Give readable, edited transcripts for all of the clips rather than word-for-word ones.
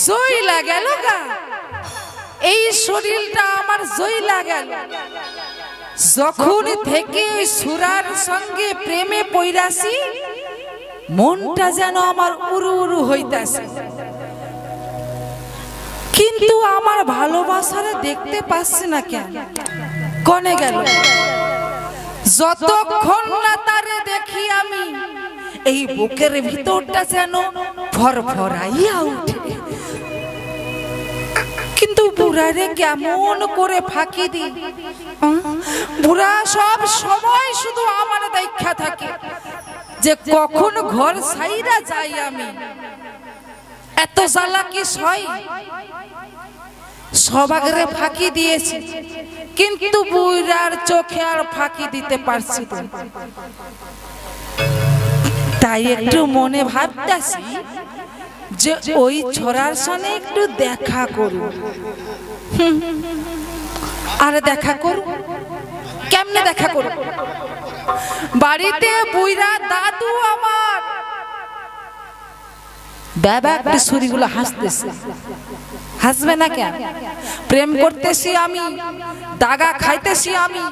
জইলা গেল গা, এই শরীরটা আমার জইলা গেল। যখন থেকে সুরার সঙ্গে প্রেমে পইরাছি, মনটা যেন আমার উড়ু উড়ু হইতাছে, কিন্তু আমার ভালোবাসারে দেখতে পাচ্ছি না কেন, কনে গেল? যতক্ষণ না তারে দেখি আমি, এই বুকের ভিতরটা যেন ফরফরাইয়া উঠে। কিন্তু বুড়ারে কেমন করে ফাঁকি দি, বুড়া সব সময় শুধু আমার দেখা থাকে যে কখন ঘর ছাইরা যাই আমি। এত চালাকি সই সবাগরে ফাঁকি দিয়েছি, কিন্তু বুড়ার চোখে আর ফাঁকি দিতে পারছি না। তাই একটু মনে ভাবতেছি যে ওই ছোড়ার সঙ্গে একটু দেখা করু। আরে দেখা করু কেমনে দেখা করু? বাড়িতে বুইরা দাদু আমার বাবা একটু ছুরিগুলো হাসতেছে, হাসবে না কেন? প্রেম করতেছি আমি, দাগা খাইতেছি আমি,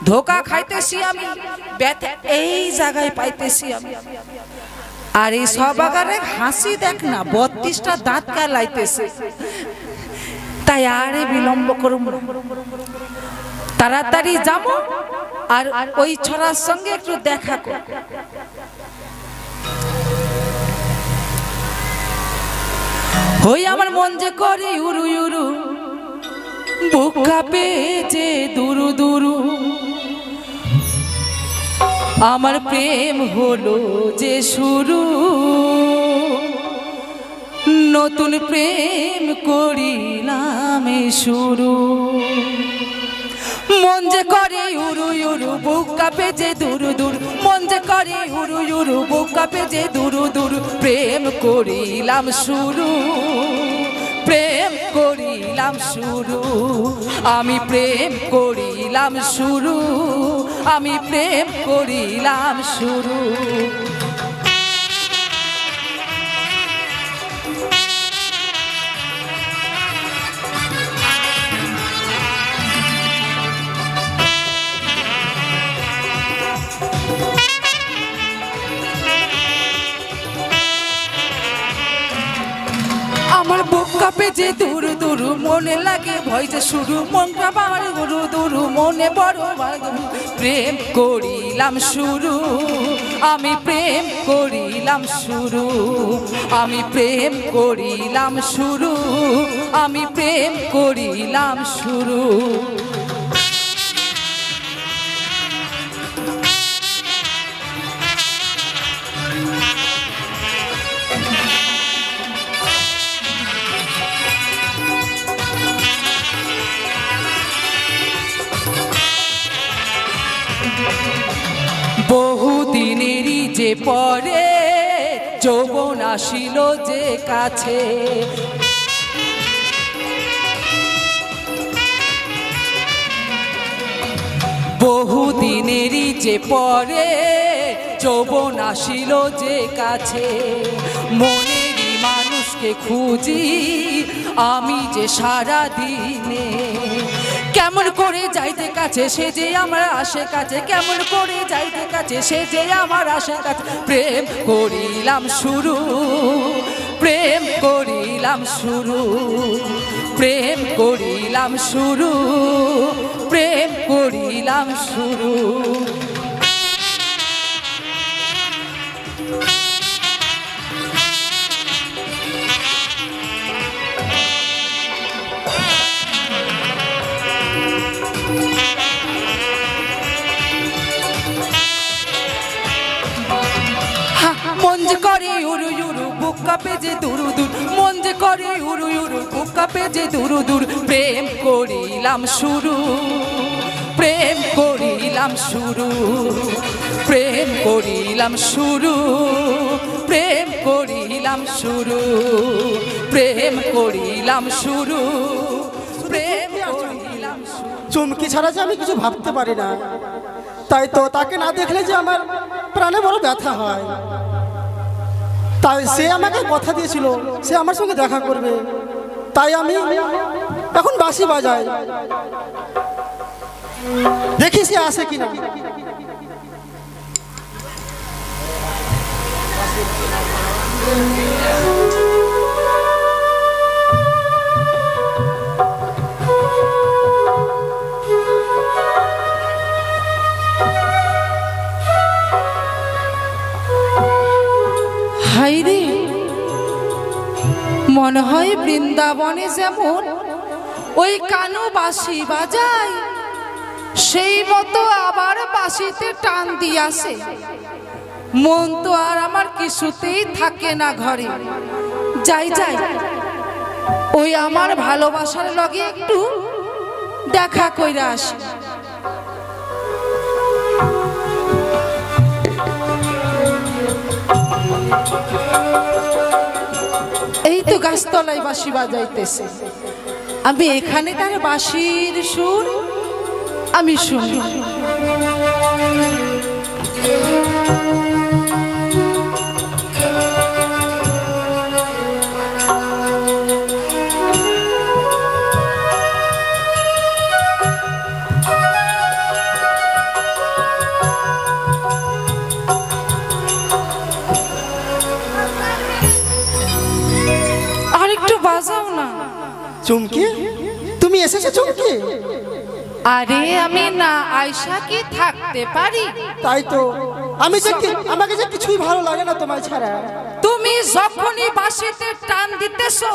ধোকা খাইতেছি আমি, ব্যথা এই জায়গায় পাইতেছি আমি। আর এই সবাগারে হাসি দেখ না, 32টা দাঁত কালাইতেছে। তাই আরে বিলম্ব করব, তাড়াতাড়ি যাবো আর ওই ছোড়ার সঙ্গে একটু দেখা কর। হই আমার মন যে করে উরু উরু, বুক কাঁপে যে দুরু দুরু, আমার প্রেম হলো যে শুরু, নতুন প্রেম করিলাম শুরু। মন যে করে উরু উরু, বুক কাঁপে যে দুরু দুরু, মন যে করে উরু উরু, বুক কাঁপে যে দুরু দুরু, প্রেম করিলাম শুরু, প্রেম করিলাম শুরু, আমি প্রেম করিলাম শুরু, আমি প্রেম করিলাম শুরু। আমার বুক কাঁপে যে দুরু দুরু, মনে লাগে ভয় যে শুরু, মনটা আমার গুরু দুরু, মনে বড় প্রেম করিলাম শুরু, আমি প্রেম করিলাম শুরু, আমি প্রেম করিলাম শুরু, আমি প্রেম করিলাম শুরু। বহুদিনেরই যে পরে যৌবন আসিল যে কাছে, বহুদিনেরই যে পরে যৌবন আসিল যে কাছে, মনেরই মানুষকে খুঁজি আমি যে সারা দিনে, কেমন করে যাইতে কাছে সে যে আমার আসে কাছে, কেমন করে যাইতে কাছে সে যে আমার আসে কাছে, প্রেম করিলাম শুরু, প্রেম করিলাম শুরু, প্রেম করিলাম শুরু, প্রেম করিলাম শুরু। মন যে করে উরু উরু, বুক কাঁপে যে দুরু দুর, মন যে করে উরু উরু, বুক কাঁপে যে দুরু দুর, প্রেম করিলাম শুরু, প্রেম করিলাম শুরু, প্রেম করিলাম শুরু, প্রেম করিলাম শুরু, প্রেম করিলাম শুরু, প্রেম করিলাম শুরু। চুমকি ছাড়া যে আমি কিছু ভাবতে পারি না, তাই তো তাকে না দেখলে যে আমার প্রাণে বড় ব্যথা হয়। তাই সে আমাকে কথা দিয়েছিল সে আমার সঙ্গে দেখা করবে, তাই আমি এখন বাঁশি বাজাই, দেখি সে আসে কিনা। হাইরে, মনে হয় বৃন্দাবনে যেমন ওই কানু বাঁশি বাজায় সেই মতো আবার বাঁশিতে টান দিয়াছে। মন তো আর আমার কিছুতেই থাকে না ঘরে। যাই যাই, ওই আমার ভালোবাসার লগে একটু দেখা কইরা আসি। এই তো গাছতলায় বাঁশি বাজাইতেছে, আমি এখানে তার বাঁশির সুর আমি শুনি। আরেকটু বাজাও না। চুমকি, তুমি এসেছো চুমকি? আরে আমি না আয়সা কি থাকতে পারি? তাই তো, আমাকে যে কিছুই ভালো লাগে না তোমায় ছাড়া। তুমি যখনই বাঁশিতে টান দিতেছো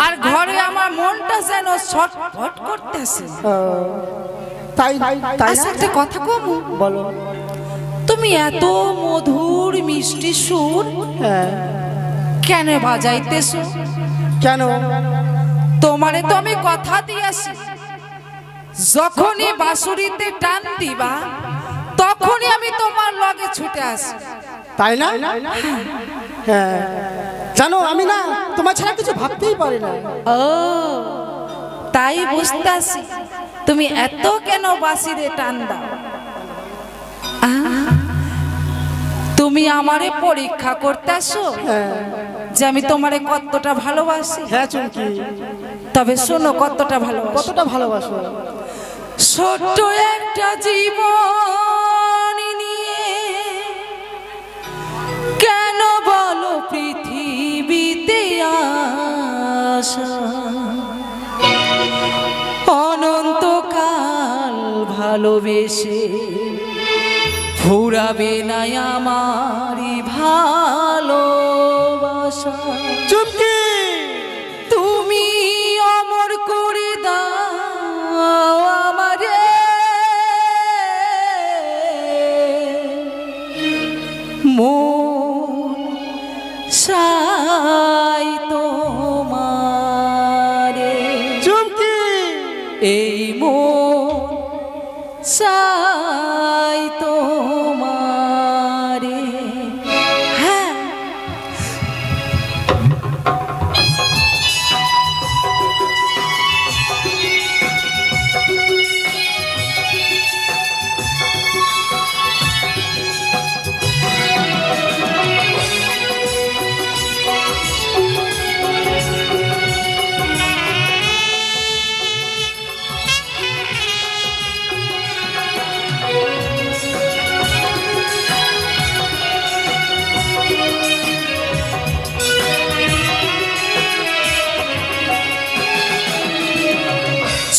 আর ঘরে আমার মনটা যেন ছটফট করতেছে। তাই তাই একটা কথা কমু, বলো। তুমি এত মধুর মিষ্টি সুর কেন বাজাইতেছো? কেন? তোমারে তো আমি কথা দিয়েছি, যখনই বাঁশুরিতে টান দিবা তখনই আমি তোমার লগে ছুটে আসি, তাই না? হ্যাঁ, জানো আমি না তোমার ছাড়া কিছু ভাবতেই পারি না। ও তাই বুঝতাছি তুমি এত কেন বাঁশিরে টান দাও। তুমি আমারে পরীক্ষা করতেছো যে আমি তোমারে কতটা ভালোবাসি। হ্যাঁ চুমকি, তবে শোনো কতটা ভালোবাসি। কতটা ভালোবাসো? ছোট্ট একটা জীবন নিয়ে কেন বলো পৃথিবীতে আসা, অনন্তকাল ভালোবেসে ফুরাবে না আমারই ভালোবাসা। চুমকি, তুমি অমর করে দাও আমারে, মন সাই তোমারে। চুমকি, এই মন সাই তোমারে। হ্যাঁ,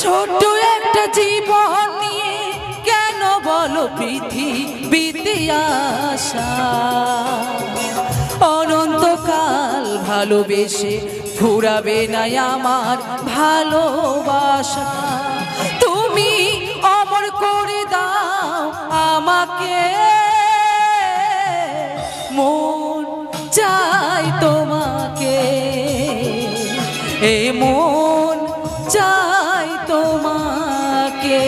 ছোট্ট একটা জীবন নিয়ে কেন বলো পৃথিবীতে আসা, অনন্তকাল ভালোবেসে ফুরাবে না আমার ভালোবাসা। তুমি অমর করে দাও আমাকে, মন চাই তোমাকে, এ মন চাই তোমাকে।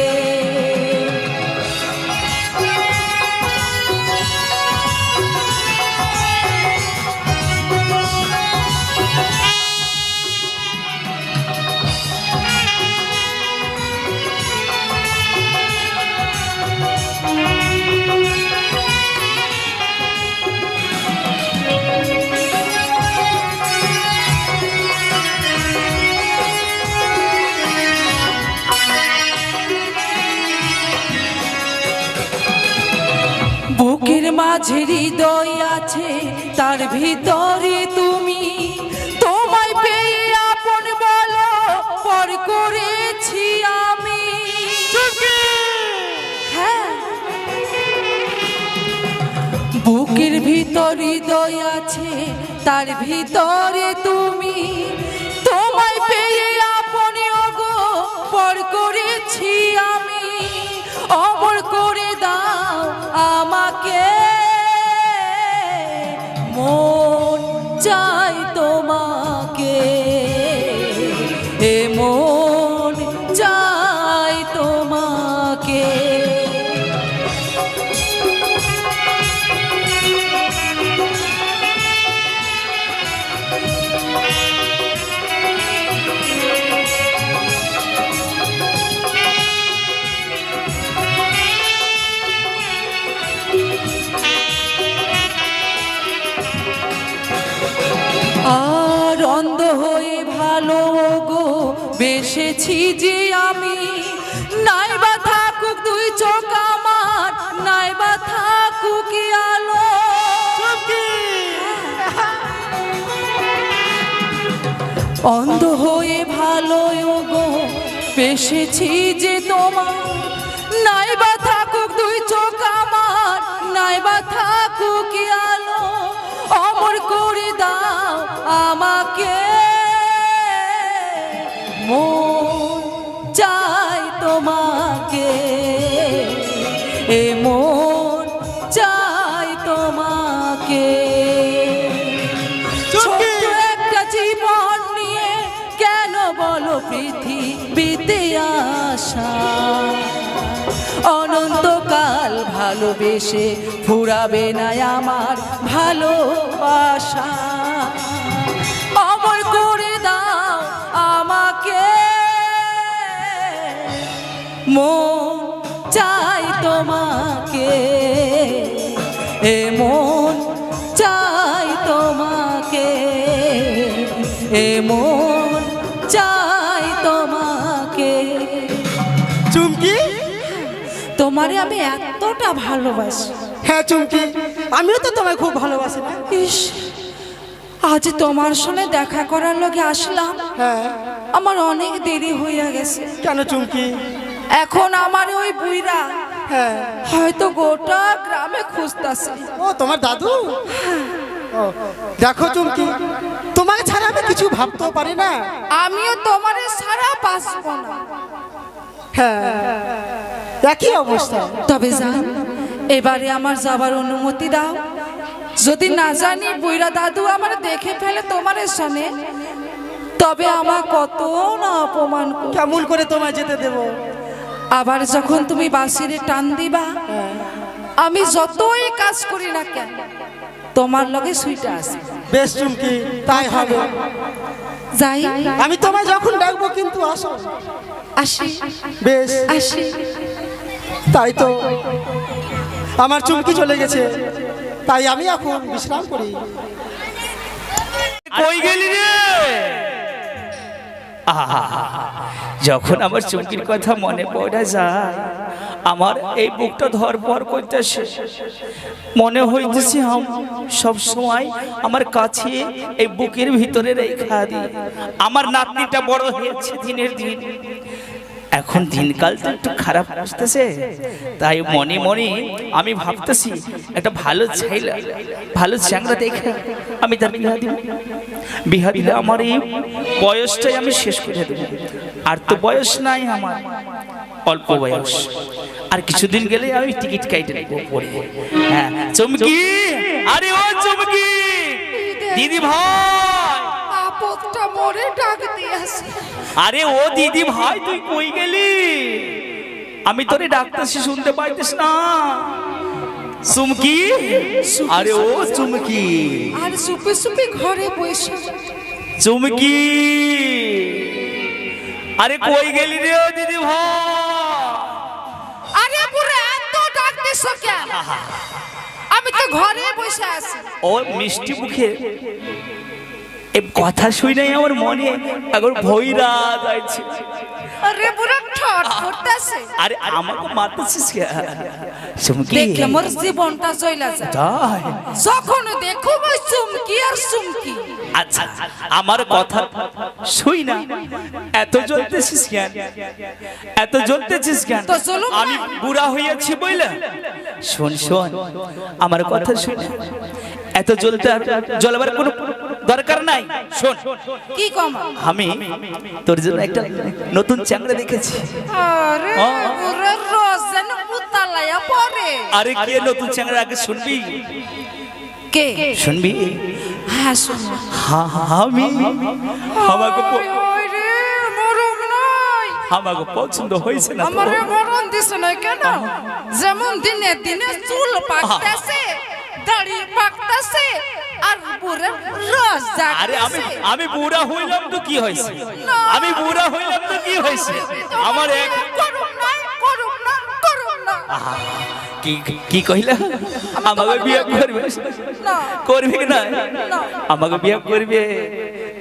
মাঝে হৃদয় আছে তার ভিতরে তুমি, তোমায় পেয়ে আপন বলো পর করেছি আমি। হ্যাঁ, বুকের ভিতর হৃদয় আছে তার ভিতরে তুমি, তোমায় পেয়ে আপন ওগো পর করেছি আমি। অমর করে দাও আমাকে, মন চাই তোমাকে, এ মন চাই তোমাকে। আর অন্ধ হয়ে ভালো গো বেসেছি যে আমি, নাইবা থাকুক দুই চোখ আমার, নাইবা থাকুক আলো। অন্ধ হয়ে ভালো গো বেসেছি যে তোমার, নাইবা থাকুক দুই চোখ আমার, নাইবা থাকুক আলো। অমর করে দাও আমাকে, মন চাই তোমাকে, এ মন চাই তোমাকে। ছোট্ট একটা জীবন নিয়ে কেন বলো পৃথিবীতে আসা, অনন্তকাল ভালোবেসে ফুরাবে না আমার ভালোবাসা। অমর করে দাও আমাকে, মন চাই তোমাকে, এ মন চাই তোমাকে, এ মন চাই তোমাকে। চুমকি, তোমারে আমি এতটা ভালোবাসি। হ্যাঁ চুমকি, আমিও তো তোমায় খুব ভালোবাসি। ইস, আজ তোমার সঙ্গে দেখা করার লগে আসলাম, হ্যাঁ, আমার অনেক দেরি হইয়া গেছে। কেন চুমকি? এখন আমার ওই বুইরা হ্যাঁ, হয়তো গোটা গ্রামে খুঁজতাছে। ও তোমার দাদু? ও, দেখো চুমকি, তোমাকে ছাড়া আমি কিছু ভাবতেও পারি না। আমিও তোমারে সারা বাঁচব না। হ্যাঁ, একই অবস্থা। তবে জান, এবারে আমার যাবার অনুমতি দাও। যদি না জানি বুইরা দাদু আমার দেখে ফেলে তোমার সামনে, তবে আমার কত না অপমান করবে। কেমন করে তোমায় যেতে দেব? আবার যখন তুমি বাঁশিরে টান দিবা, আমি যতই কাজ করি না কেন তোমার লগে সুইটা আসবে। বেশ চুমকি, তাই হবে। যাই, আমি তোমায় যখন ডাকবো কিন্তু আসো। আসি, বেশ, আসি। তাই তো আমার চুমকি চলে গেছে, তাই আমি এখন বিশ্রাম করি। কই গেলি রে? যখন আমার চুমকির কথা মনে পড়ে যায়, আমার এই বুকটা ধরপর করতেছে। মনে হইতেছে সব সময় আমার কাছে এই বুকের ভিতরে রেখা দিই। আমার নাতনিটা বড় হয়েছে দিনের দিন, এখন দিনকাল তো একটু খারাপ আসতেছে, তাই মনে মনে আমি ভাবতেছি একটা ভালো ছেলে, ভালো চ্যাংড়া দেখে আমি তার বিয়া দিব। বিয়া দিলে আমার এই বয়সটাই আমি শেষ করে দেব। আর তো বয়স নাই আমার, অল্প বয়স। আর কিছুদিন গেলে আমি টিকিট কাইটে নেব পরে। হ্যাঁ চুমকি, আরে ও চুমকি, দিদি ভাই, আপদটা মরে ডাক দিয়েছে। আরে ও দিদি ভাই, তুই কই গেলি? আমি তোরে ডাকতেছি, শুনতে পাইতিস না? চুমকি, আরে ও চুমকি, আর সুপি সুপি ঘরে বসে। চুমকি, আরে কই গেলি রে ও দিদি ভাই? আরে পুরো এত ডাক দিছ কেন? আমি তো ঘরে বসে আছি। ও মিষ্টি মুখে এই কথা শুনে আমার মনে এখন ভয়রা যাচ্ছে। আরে বুড়া ঠট করতেছে। আরে আমাকে মারতেছিস কে? চুমকি দেখে মোর জীবনটা চইলা যায়। তাই? যখন দেখো ওই চুমকি আর চুমকি। আচ্ছা আমার কথা শুই না, এত জ্বলতেছিস কেন? এত জ্বলতেছিস কেন? তো জ্বলুক না। আমি বুড়া হইয়াছি বইলা? শোন শোন আমার কথা শুন, এত জ্বলবার কোনো দরকার নাই। শোন কি কম? আমি তোর জন্য একটা নতুন চ্যাংড়া দেখেছি। আরে বুড়া রোজন উতালায়া পড়ে। আরে কে নতুন চ্যাংড়া আগে শুনবি? কে শুনবি? হ্যাঁ শুন। হ্যাঁ আমি আমাকে ওরে মরম নাই। আমাকে পছন্দ হয়েছে না তো? আমারে মরণ দিছ না কেন? যেমন দিনে দিনে চুল পাকতেছে, দাড়ি পাকতেছে, আর পুরো রস আরে আমি জাগতেছে। আমি বুড়া হইলাম তো কি হয়েছে? না। আমি বুড়া হইলাম তো কি হয়েছে? আমার এক করুম না, করুম না, করুম না। কি কি কইলা? আমাকে বিয়ে করবে? না। করবে না? না। আমাকে বিয়ে করবে?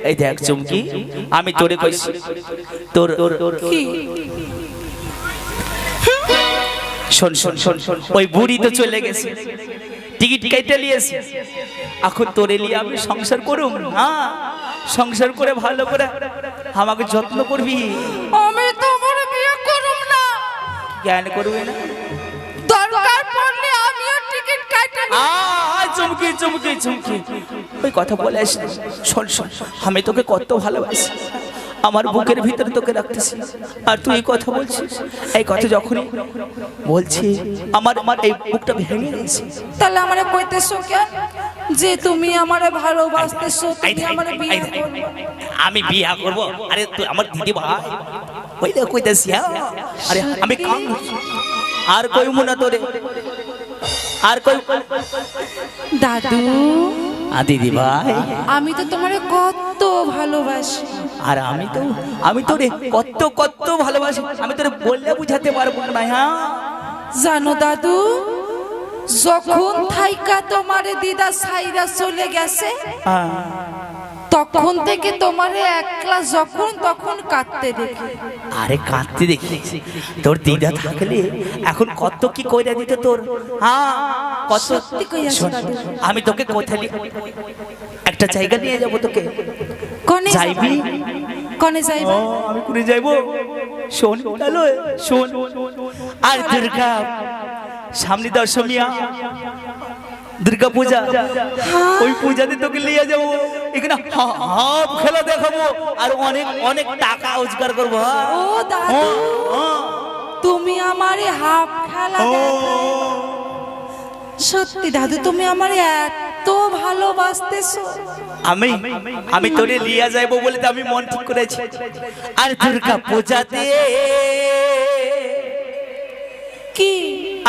এই দেখ চুমকি, আমি তোরে কইছি তোর কি? শোন শোন শোন শোন, ওই বুড়ি তো চলে গেছে, টিকিট কেটে নিয়েছে, এখন তোরে নিয়ে আমি সংসার করুম। হ্যাঁ সংসার করে ভালো করে আমাকে যত্ন করবি। আমি তোমার বিয়ে করুম না। জ্ঞান করবি না? দরকার পড়লে আমিও টিকিট কাটে নিব। চুমকি চুমকি চুমকি ওই কথা বলে আসি। শোন শোন, আমি তোকে কত ভালোবাসি, আমার বুকের ভিতরে তোকে রাখতেছি, আর তুই এই কথা বলছিস। এই কথা যখনই বলছি আমার আমার এই বুকটা ভেঙে গেছে। তাহলে আমারে কইতেছো কেন যে তুমি আমারে ভালোবাসতেছো, তুমি আমারে বিয়ে করবে? আমি বিয়া করব? আরে তুই আমার দিদি ভাই, ওই দেখ কইতাছি। আরে আমি কাম আর কইব না তোরে, আর কই দাদু দিদি ভাই, আমি তো তোমারে কত ভালোবাসি। আর আমি তোরে কত কত ভালোবাসি, আমি তোরে বললে বুঝাতে পারবো না। হ্যাঁ জানো দাদু, যখন থাইকা তোমারে দিদা সাইরা চলে গেছে, তখন থেকে তোমারে একলা যখন তখন কাঁদতে দেখি। আরে কাঁদতে দেখি? তোর দিদা থাকলে এখন কত কি কইরা দিত তোর। হ্যাঁ কত। সত্যি কইয়াছো শোন, দাদু। আমি তোকে কোথায় একটা জায়গা নিয়ে যাবো তোকে। কনে যাইবি? কনে যাইবা? আমি কোনে যাইবো? শোন হ্যালো শোন, আর দুর্গা সামনে দশমিয়া দুর্গা পূজা, ওই পূজাতে তোকে নিয়ে যাবো। এখানে হাফ খেলা দেখাবো আর অনেক অনেক টাকা রোজগার করবো। ও দাদু, তুমি আমারে হাফ খেলা দেখাবে? সত্যি দাদু, তুমি আমারে এত ভালোবাসতেছো? আমি তোরে লিয়া যাইবো বলে তো আমি মন ঠিক করেছি। আর দুর্গা পূজাতে কি?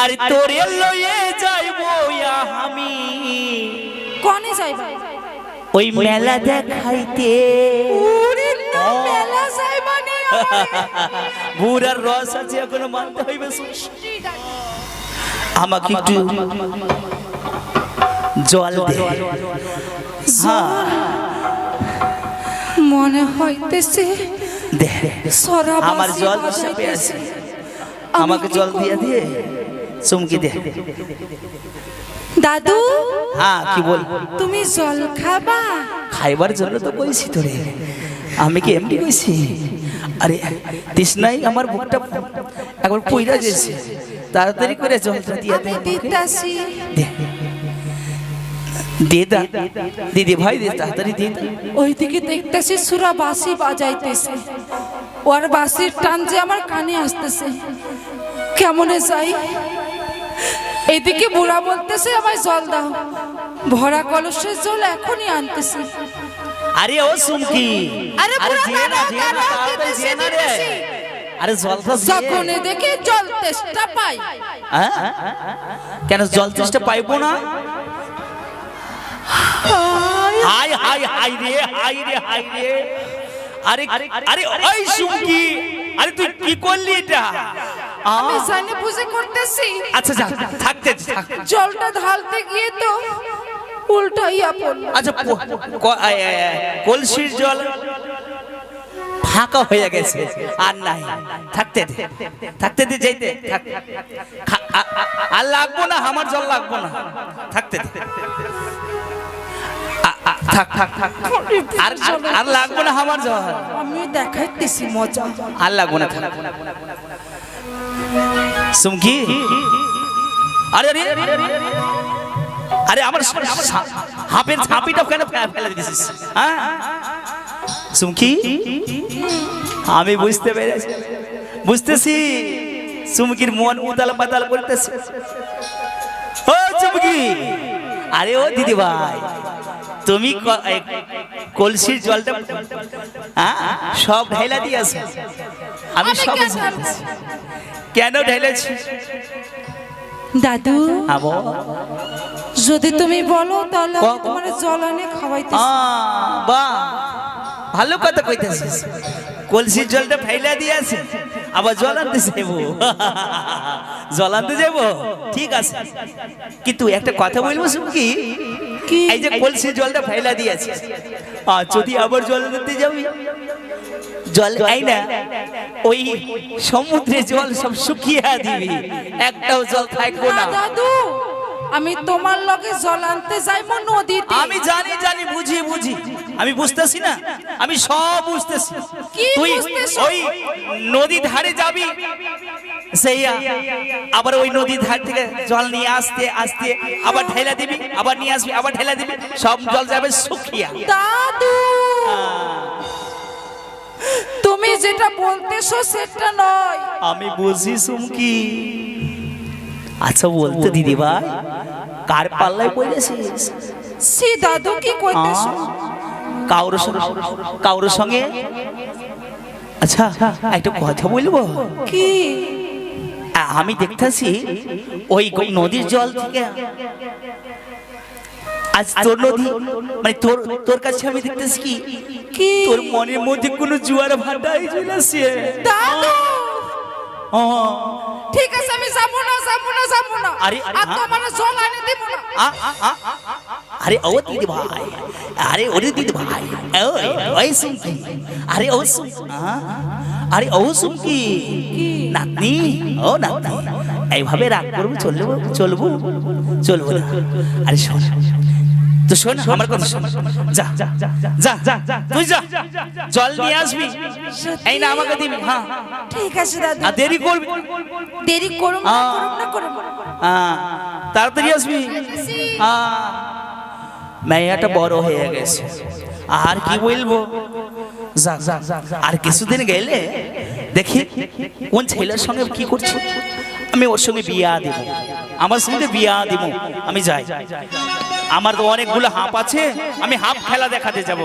আর তোরে লয়ে যাইবো আমি কনে যাইবা? ওই মেলা দেখাইতে। ওরে না, মেলা যাইবা নি? বুড়ার রস আছে এখনো মানতে হইবে। আমাকে একটু জল দে। হ্যাঁ মনে হইতেছে দে, সরাবাসি আমার জল বাজাইতেছে। আমাকে জল দিয়ে দিয়ে চুমকি দে। দাদু হ্যাঁ কি বল? তুমি জল খাবা? খাইবার জন্য তো কইছি তোরে, আমি কি এমনি কইছি? আরে তৃষ্ণাই আমার বুকটা একবার পইরা গেছে, তাড়াতাড়ি করে জলটা দিয়ে দে। আমি দিতাছি। দে দে দা দিদি ভাই, দে তাড়াতাড়ি দে। ওইদিকে দেখতেছি সুরা বাঁশি বাজাইতেছে, ওর বাঁশির টান যে আমার কানে আসতেছে। কেমনে যাই? এদিকে বুড়া বলতেছে আমায় জল দাও, ভরা কলসের জল এখনই আনতেছে। আরে ও সুমকি, আরে বুড়া দিয়ে না, দাঁড়াও, দিয়ে না, দাঁড়াও, তাড়াতাড়ি দিতেছি, দিয়ে না রে। দিতেছি। আরে জলটা দিয়ে। যখন দেখে জল তেষ্টা পাই। হ্যাঁ? কেন জল চেষ্টা পাইবো না? হাই হাই হাই রে, হাই রে, হাই রে। আরে আরে ওই সুমকি, আরে তুই কি করলি এটা? আমি জানি বুঝে করতেছি। আচ্ছা যা, থাকতে থাক। জলটা ঢালতে গিয়ে তো উল্টাইয়া পড়লো। আচ্ছা কলসির জল ফাঁকা হয়ে গেছে আর নাই, থাকতে দে থাকতে দে, যেতে থাক, আর লাগবো না, আমার জল লাগবো না, থাকতে দে, থাক থাক থাক, আর লাগবো না আমার জল, আমি দেখাইতেছি মজা, আর লাগবো না, থাক। সুমকি, আরে আরে আরে আমার হাফের ছাপিটা কেন ফেলে দিয়েছিস? হ্যাঁ সুমকি, আমি বুঝতে পেরেছি, বুঝতেছি সুমকির মন উতাল পাতাল করতেছে। ও সুমকি, আরে ও দিদি ভাই, তুমি কলসির জলটা সব ঢাইলা দিয়েছো, আমি সব কেন ঢেলেছি? দাদু, যদি তুমি বলো তাহলে তোমার জল এনে খাওয়াইতে। বাহ, ভালো কথা কইতেছিস, কলসির জলটা ফেলা দিয়েছে, আবার জল আনতে যাবো, জল আনতে যাবো, ঠিক আছে, কিন্তু একটা কথা বলবো সুমকি, এই যে কলসির জলটা ফেলা দিয়েছে, আর যদি আবার জল আনতে যাবি, জল আই না, ওই সমুদ্রে জল সব শুকিয়ে দিবি, একটাও জল থাকবো না। দাদু, আমি তোমার লগে জল আনতে যাইবো নদীতে। আমি জানি জানি, বুঝি বুঝি, আমি বুঝতেছি না, আমি সব বুঝতেছি। তুই ওই নদীর ধারে যাবি, সেইয়া আবার ওই নদীর ধার থেকে জল নিয়ে আসতে আসতে আবার ঢেলা দিবি, আবার নিয়ে আসবি, আবার ঢেলা দিবি, সব জল যাবে শুকিয়া। দাদু, তুমি যেটা বলতেছো সেটা নয়। আমি বুঝি সুমকি। আচ্ছা বলতে দিদি ভাই, কার পাল্লায় পড়েছিস? সি দাদু, কি কইতেছো? কাউর সঙ্গে? আচ্ছা একটা কথা বলবো কি? আমি দেখতেছি ওই নদীর জল থেকে আজ তোর নদী, মানে তোর কাছে আমি দেখতেছি কি তোর মনের মধ্যে কোনো জোয়ার ভাটা চলেছে। দাদু, ঠিক আছে, আমি যাবো না, যাবো না, যাবো না, আরে আর তোমার জল আনি দেব না। আরে ও দিদি ভাই, আরে ওরে দিদি ভাই, ওই সুমকি, আরে ও আরে ও সুমকি, নাতনি, ও নাতনি, এইভাবে রাগ করবো চলবো চলবো চলবো না। আরে শোন তো, শোন আমার কথা শোন, যা যা যা যা, তুই যা, জল নিয়ে আসবি, এই না আমাকে দিবি। হ্যাঁ ঠিক আছে দাদু, আর দেরি করবি, দেরি করুম না, করুম না, করুম না। তাড়াতাড়ি আসবি। মেয়েটা বড় হয়ে গেছে, আর কি বলবো, আর কিছুদিন গেলে দেখি কোন ছেলের সঙ্গে কি করছে, আমি ওর সঙ্গে বিয়া দিব, আমার সঙ্গে বিয়া দিব, আমি যাই। আমার তো অনেকগুলো হাঁপ আছে, আমি হাঁপ খেলা দেখাতে যাব।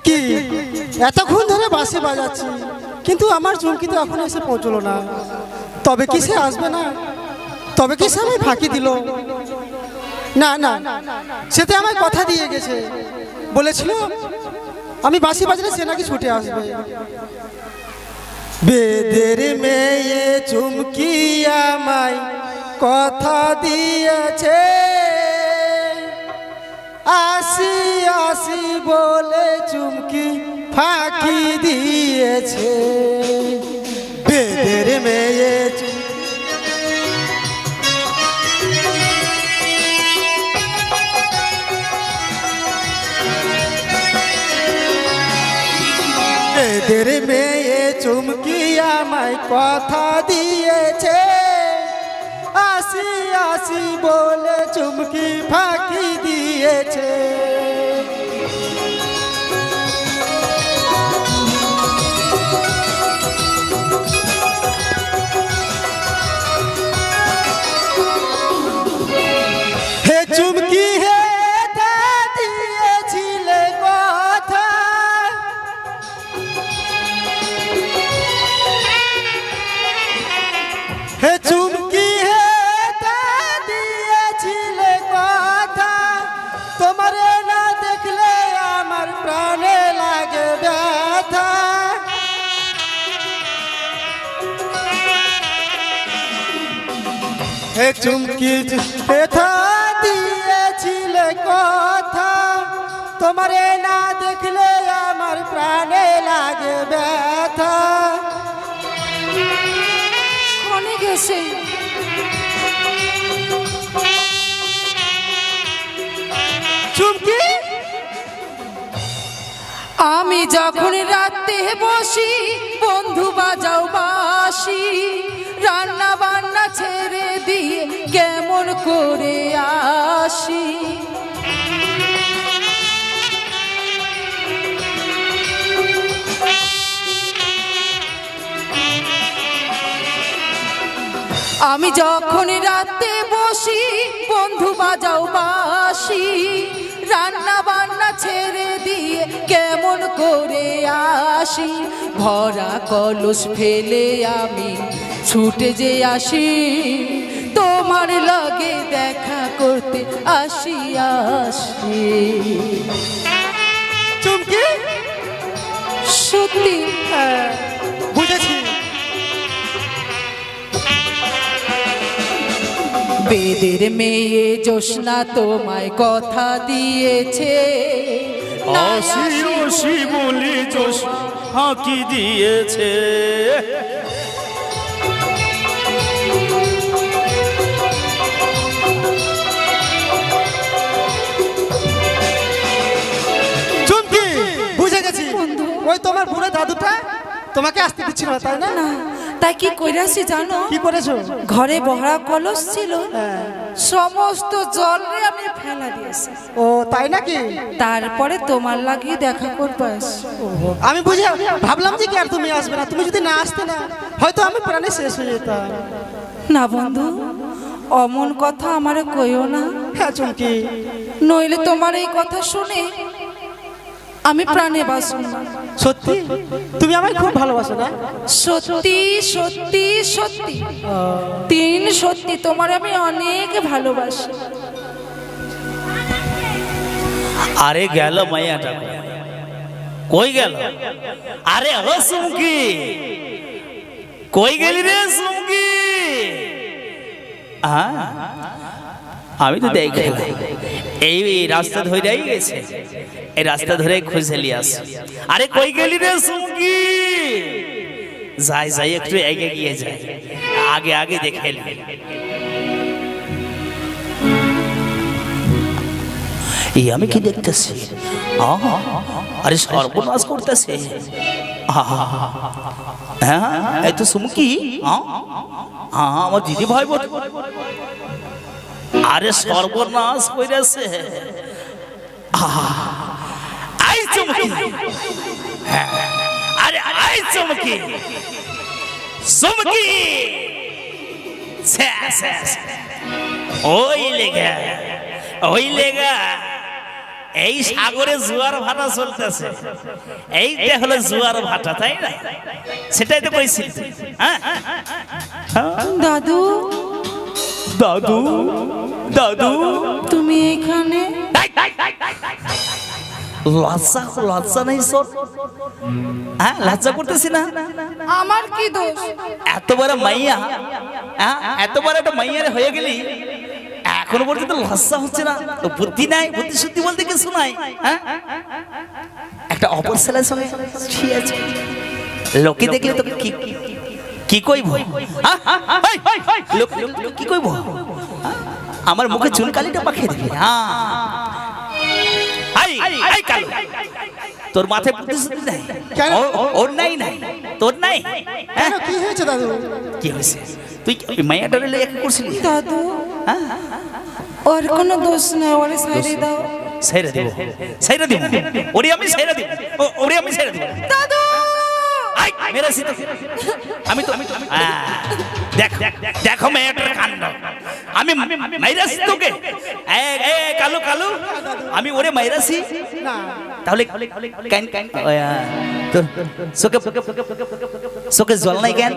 কি এতক্ষণ ধরে বাঁশি বাজাচ্ছি, কিন্তু আমার চুমকি তো এখন এসে পৌঁছলো না। তবে কি সে আসবে না? তবে কি সে আমায় ফাঁকি দিল? না না, সে তো আমায় কথা দিয়ে গেছে, বলেছিল আমি বাঁশি বাজলে সে নাকি ছুটে আসবে। বেদের মেয়ে চুমকি আমায় কথা দিয়েছে, আসি আসি বলে চুমকি ফাঁকি দিয়েছে। বেদের মেয়ে বেদের মেয়ে চুমকি আমায় কথা দিয়েছে, আসি আসি বলে চুমকি ফাঁকি দিয়েছে। হে চুমকি হে তা দিয়েছিলে কথা, হে চুমকি হে তা দিয়েছিলে কথা, তোমারে না দেখলে আমার প্রাণে লাগে ব্যথা। হে চুমকি ব্যথা দিয়েছিলে কথা, তোমারে না দেখলে আমার প্রাণে লাগে ব্যথা। কনে গেছে? চুমকি আমি যখন রাতে বসি বন্ধু বাজাও বাসি, রান্না বান্না ছেড়ে দিয়ে কেমন করে আসি। আমি যখন রাতে বসি বন্ধু বাজাও বাসি, রান্না বান্না ছেড়ে দিয়ে কেমন করে আসি। ভরা কলস ফেলে আমি ছুটে যে আসি, তোমার লগে দেখা করতে আসি আসি। চুমকি সত্যি বুঝেছি। বেদের মেয়ে জোসনা তোমায় কথা দিয়েছে, আসি আসি বলি জোশ ফাঁকি দিয়েছে। চুমকি বুঝে গেছি, ওই তোমার বুড়ো দাদুটা তোমাকে আসতে দিচ্ছিল না, তাই না? না তাই কি কইরাছি জানো? কি করেছো? ঘরে ভরা কলস ছিল, হ্যাঁ। সমস্ত জলে আমি ফেলা দিয়েছি। ও তাই নাকি? তারপরে তোমার লাগিয়ে দেখা করবো আসি। আমি বুঝে ভাবলাম যে কি আর তুমি আসবে না, তুমি যদি না আসতে না হয়তো আমি প্রাণে শেষ হয়ে যেতাম। না বন্ধু, অমন কথা আমারে কইও না, হ্যাঁ চুমকি, নইলে তোমার এই কথা শুনে আমি প্রাণে বাঁচব না। সত্যি তুমি আমায় খুব ভালোবাসো না? সত্যি সত্যি সত্যি, তিন সত্যি, তোমার আমি অনেক ভালোবাসি। আরে গেল মাইয়াটা, কই গেল? আরে ও সুমকি, কই গেলি রে সুমকি? আমি তো দেখলাম এই রাস্তা ধরেই গেছে, এই রাস্তা ধরে খুঁজে নিয়ে আস। আরে কই গেলি রে সুমকি? যাই যাই একটু এগে গিয়ে যাই, আগে আগে দেখে এলি। এই আমি কি দেখতেছি? আরে সর্বনাশ করতেছে। হ্যাঁ এই তো সুমকি, আমার দিদি ভাই বোন। আরে সর্বনাশ কইরাছে। আই চুমকি, আরে আই চুমকি, চুমকি ওই লেগা, ওই লেগা এই সাগরে জোয়ার ভাটা চলতেছে, এইটা হলো জোয়ার ভাটা, তাই না? সেটাই তো কইছি। দাদু দাদু দাদু তুমি এখানে? লজ্জা লজ্জা নেই সর? হ্যাঁ লজ্জা করতেছি না? আমার কি দোষ? এত বড় মাইয়া, এত বড় একটা মাইয়ার হয়ে গেলি এখনো পর্যন্ত লজ্জা হচ্ছে না? তো বুদ্ধি নাই, বুদ্ধি শুদ্ধি বলতে কিছু নাই। একটা অপর ছেলের সঙ্গে ঠিক আছে, লোকে দেখলে তো কি কি কইব? লোক কি কইব? আমার মুখে চুনকালিটা পাঠিয়ে দিবে। তোর মাথায় বুদ্ধি শুদ্ধি নাই? ওর নাই, নাই তোর নাই? কি হয়েছে দাদু? কি হয়েছে? তুই ওই মায়াটারে লেগে কি করছিলি? দাদু হ্যাঁ ওর কোনো দোষ নেই, ওরে সাইডে দাও। সাইরা দিব, সাইরা দিব, ওরে আমি সাইরা দিব, ওরে আমি সাইরা দিব। দাদু আই মেরেছি তো আমি তো দেখ দেখো মেয়েটার কাণ্ড। আমি মাইরাছি তোকে, এ কালু কালু, আমি ওরে মাইরাছি। না তাহলে কেন তোর চোখে জল নাই কেন?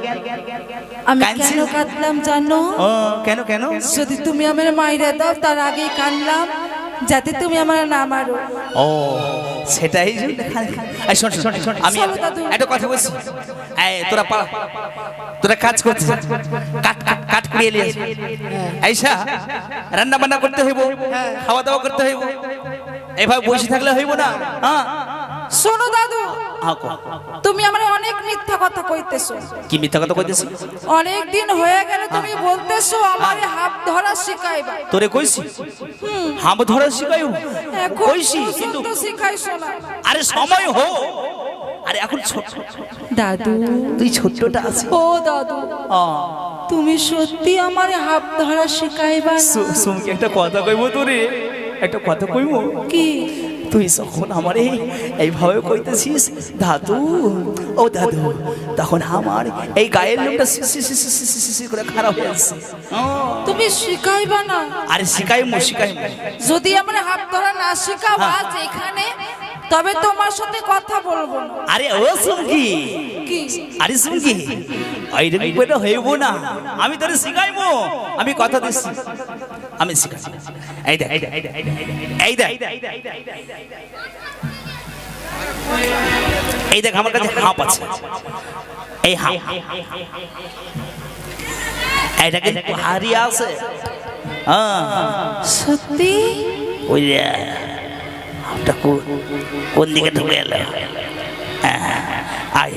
আমি কাঁদছি? কেন কাঁদলাম জানো? ও কেন কেন? যদি তুমি আমার মাইরা দাও তার আগেই কাঁদলাম, যাতে তুমি আমার না মারো। ও সেটাই জন্য। এই শোন শোন শোন, আমি চলো দাদু। একটা কথা বলছি। এই তোরা কাজ করছিস, কাট কাট কাট করে এলি আইসা রান্না বান্না করতে হইব, খাওয়া দাওয়া করতে হইব। এভাবে বসে থাকলে হইব না। হ্যাঁ শোনো দাদু, হাঁকো। তুমি আমার অনেক মিথ্যা কথা কইতেছো। কি মিথ্যা কথা কইতেছিস? অনেক দিন হয়ে গেল তুমি বলতেছো আমারে হাত ধরা শিখাইবা। তোরে কইছি হাম ধরা শিখাইও? এখন কইছি কিন্তু তো শিখাইছো না। আরে সময় হো, আরে এখন ছোট দাদু তুই ছোটটা আছে। ও দাদু, তুমি সত্যি আমারে হাত ধরা শিখাইবা না? সুমকি একটা কথা কইবো তোরে, একটা কথা কইবো কি? তুই যখন আমারে এইভাবে কইতেছিস দাদু ও দাদু, তখন আমার এই গায়ের লোকটা করে খারাপ হয়ে আসছে। তুমি শিখাইবা না? আরে শিখাইমু শিখাইমু। যদি আমার হাত ধরা না শিখাও আজ এখানে, তবে তোমার সাথে কথা বলবো না। আরে ও সুমকি, কি? আরে সুমকি ওই রেগুলো হইব না, আমি তোরে শিখাইমু, আমি কথা দিচ্ছি, আমি শিখাই। এই দেখ এই দেখ এই দেখ আমার কাছে হাঁপ আছে, এই হাঁপ এইটা কিন্তু হারিয়ে আছে। সত্যি? ওই যে হাঁপটা কোন দিকে ঢুকে এলো? আয়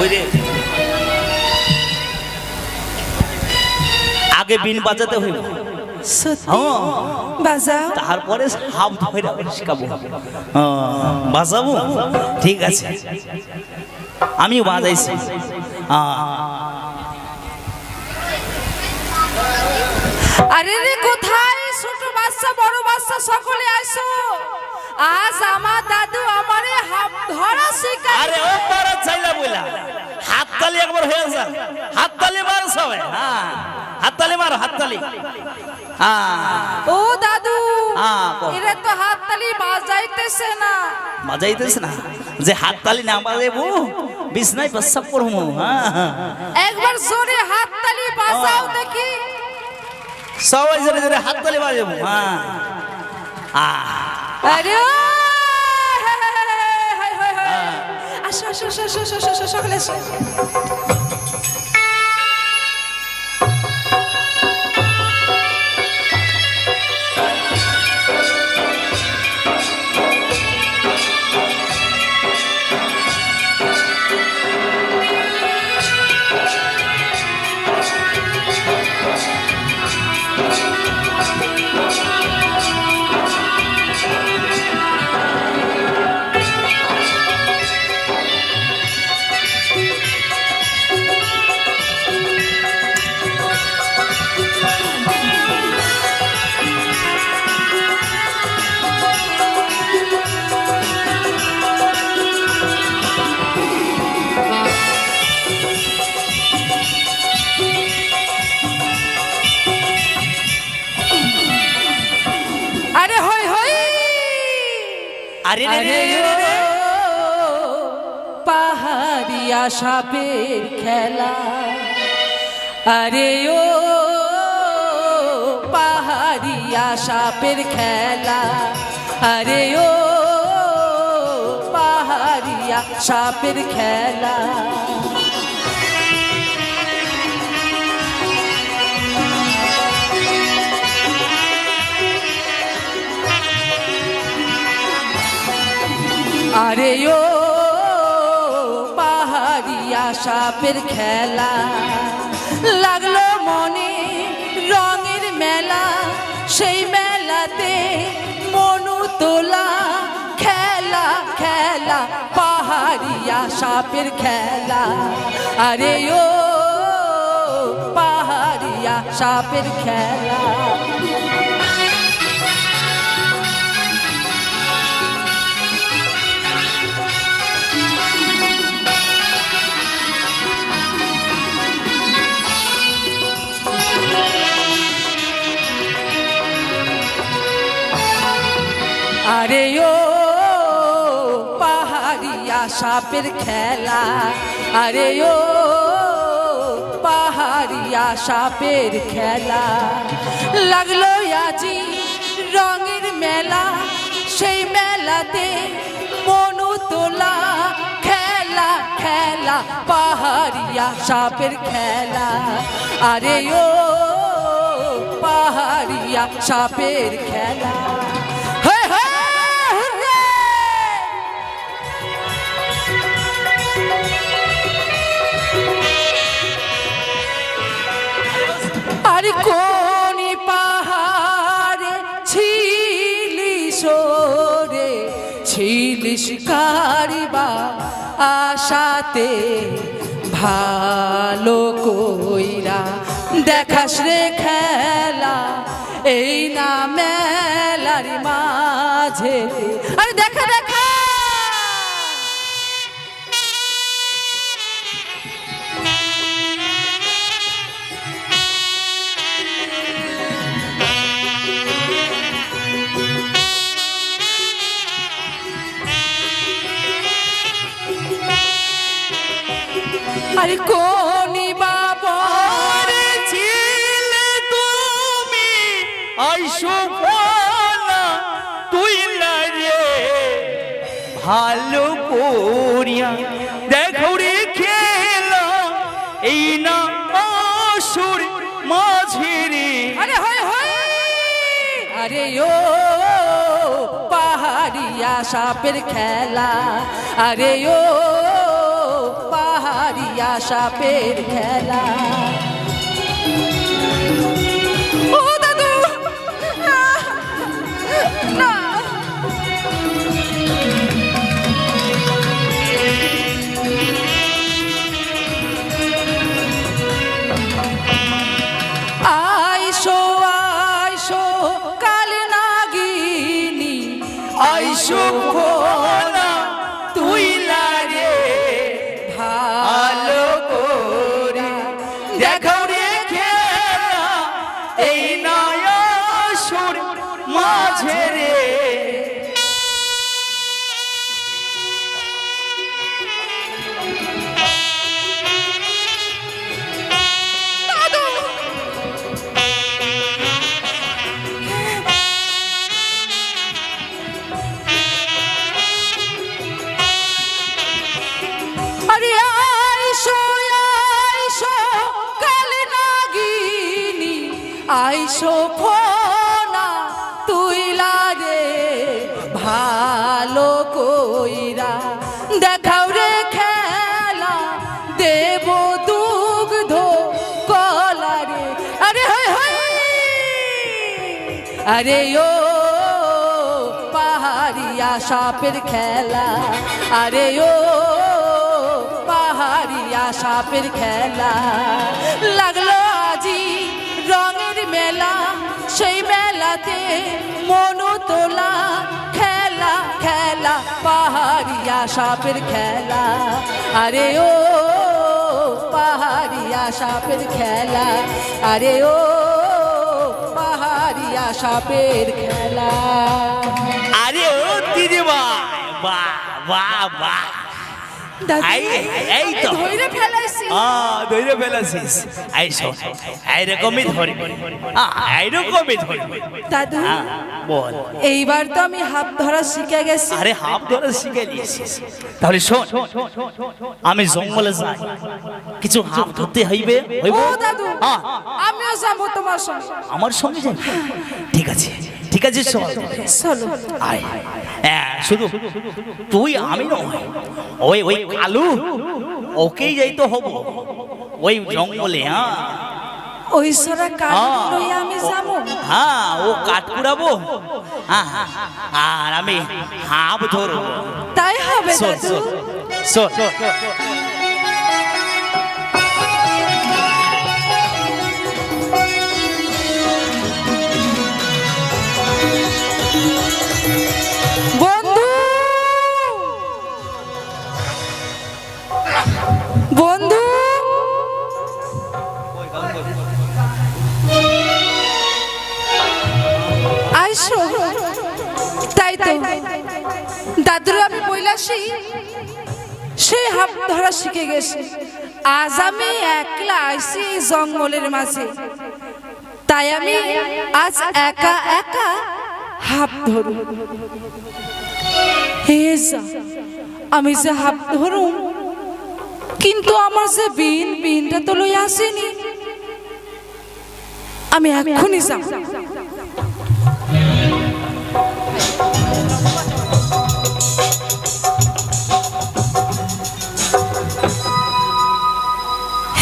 ওই রে, আগে বিন বাজাতে হইব। সত্যি? বাজাও। তারপরে হাফ ধরে শিখাবো। বাজাবো? ঠিক আছে, আমিও বাজাইছি। আরে রে, কোথায় ছোট বাচ্চা বড় বাচ্চা সকলে আসো, আজ আমার দাদু আমারে হাত ধরা শিখাই। আরে ও পারা চাইলা বইলা হাততালি একবার হয়ে যা, হাততালি মার সবাই। হ্যাঁ হাততালি মার, হাততালি। ও দাদু, কও। এরা তো হাততালি বাজাইতেছে না। বাজাইতেছ না? যে হাততালি না বাজাইবো বিছনায় প্রস্রাব করবো। একবার জোরে হাততালি বাজাও দেখি। সবাই জোরে জোরে হাততালি বাজাবো। আরে আসো আসো আসো আসো আসো আসো, সকলে আসো। আরে রে রে রে রে, পাহাড়িয়া সাপের খেলা। আরে ও পাহাড়িয়া সাপের খেলা। আরে ও পাহাড়িয়া সাপের খেলা। আরে ও পাহাড়িয়া সাপের খেলা, লাগলো মনে রঙের মেলা, সেই মেলাতে মনু তোলা খেলা খেলা পাহাড়িয়া পাহাড়িয়া সাপের খেলা, আরে ও পাহাড়িয়া সাপের খেলা। আরে ও পাহাড়িয়া সাপের খেলা, আরে ও পাহাড়িয়া সাপের খেলা। লাগলো আজি রঙের মেলা, সেই মেলাতে মনু তোলা, খেলা খেলা পাহাড়িয়া সাপের খেলা, আরে ও পাহাড়িয়া সাপের খেলা। আরে কোন পাহাড়ে ছিলি সরে, ছিলিস কারিবা আশাতে, ভালো কইরা দেখাস রে খেলা, এই না মেলার মাঝে। আরে দেখা দেখা আরে কোন বাবার ছিলে তুমি আইসো না তুই রে ভালো করিয়া দেখো রে খেলা, এই না আসুর মাঝে রে। আরে হয় হয় আরে ও পাহাড়িয়া সাপের খেলা, আরে ও পাহাড়িয়া সাপের খেলা। ও দাদু না না, আইসো আইসো কাল নাগিনী, আইসো ভোলা তুই রে ভালো করে দেখো রে খেলা, এই নয়া সুর মাঝে রে। আরে আইসো আইসো কাল নাগিনী, আইসো ফোনা তুই রে ভালো কইরা দেখাও রে খেলা, দেব দুগ্ধ কলা রে। আরে হয় হয় আরে ও পাহাড়িয়া সাপের খেলা, আরে ও পাহাড়িয়া সাপের খেলা। লাগলো আজি রঙের মেলা, সেই মেলাতে মনু তোলা, খেলা খেলা পাহাড়িয়া সাপের খেলা, আরে ও পাহাড়িয়া সাপের খেলা, আরে ও পাহাড়িয়া সাপের খেলা। আরে ও দিদি বাহ বাহ বাহ বাহ, এই তো ধইরে ফেলাইছি, ধরে ফেলাছিস। আইসো এইরকমই ধরি, এইরকমই ধরি। দাদু বল। এইবার তো আমি হাত ধরা শিখে গেছি। আরে হাত ধরা শিখে নিয়েছিস, তাহলে শোন, আমি জঙ্গলে যাই, কিছু হাত ধরতে হইবে। ও দাদু আমিও যাবো তোমার সঙ্গে। আমার সঙ্গে যাই? ঠিক আছে ঠিক আছে, চল চলো। আয়। শুধু তুই আমি নয়, ওই ওই কালু ওকেই যাইতে হব ওই জঙ্গলে। ওই সরা কাঠ লইয়া আমি যাবো। ও কাঠ কুড়াবো, আর আমি হাঁপ ধরবো। তাই হবে চল দাদু। চল। শোন বন্ধু বন্ধু আইসো তাই তো দাদুর আমি বইলাসি সে হাত ধরা শিখে গেছে আজ আমি একলা আইসি এই জঙ্গলের মাঝে তাই আমি আজ একা একা হাত ধরু হে যা আমি যে হাত ধরু কিন্তু আমার যে বিনটা তো লই আসেনি আমি এক্ষুনি যাব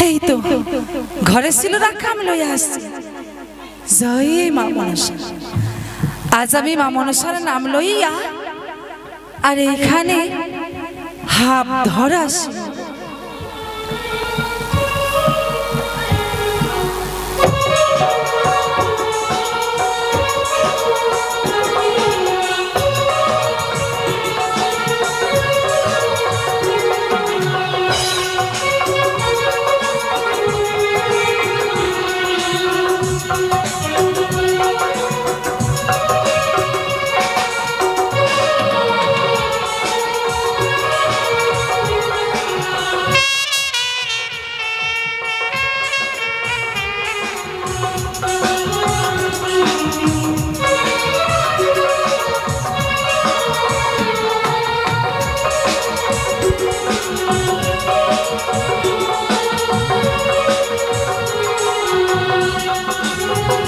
এই তো ঘরে ছিল রাখা আমি লই আসছি জয় মা মনসা আজ আমি মা মনসার নাম লইয়া আর এইখানে হাত ধরাস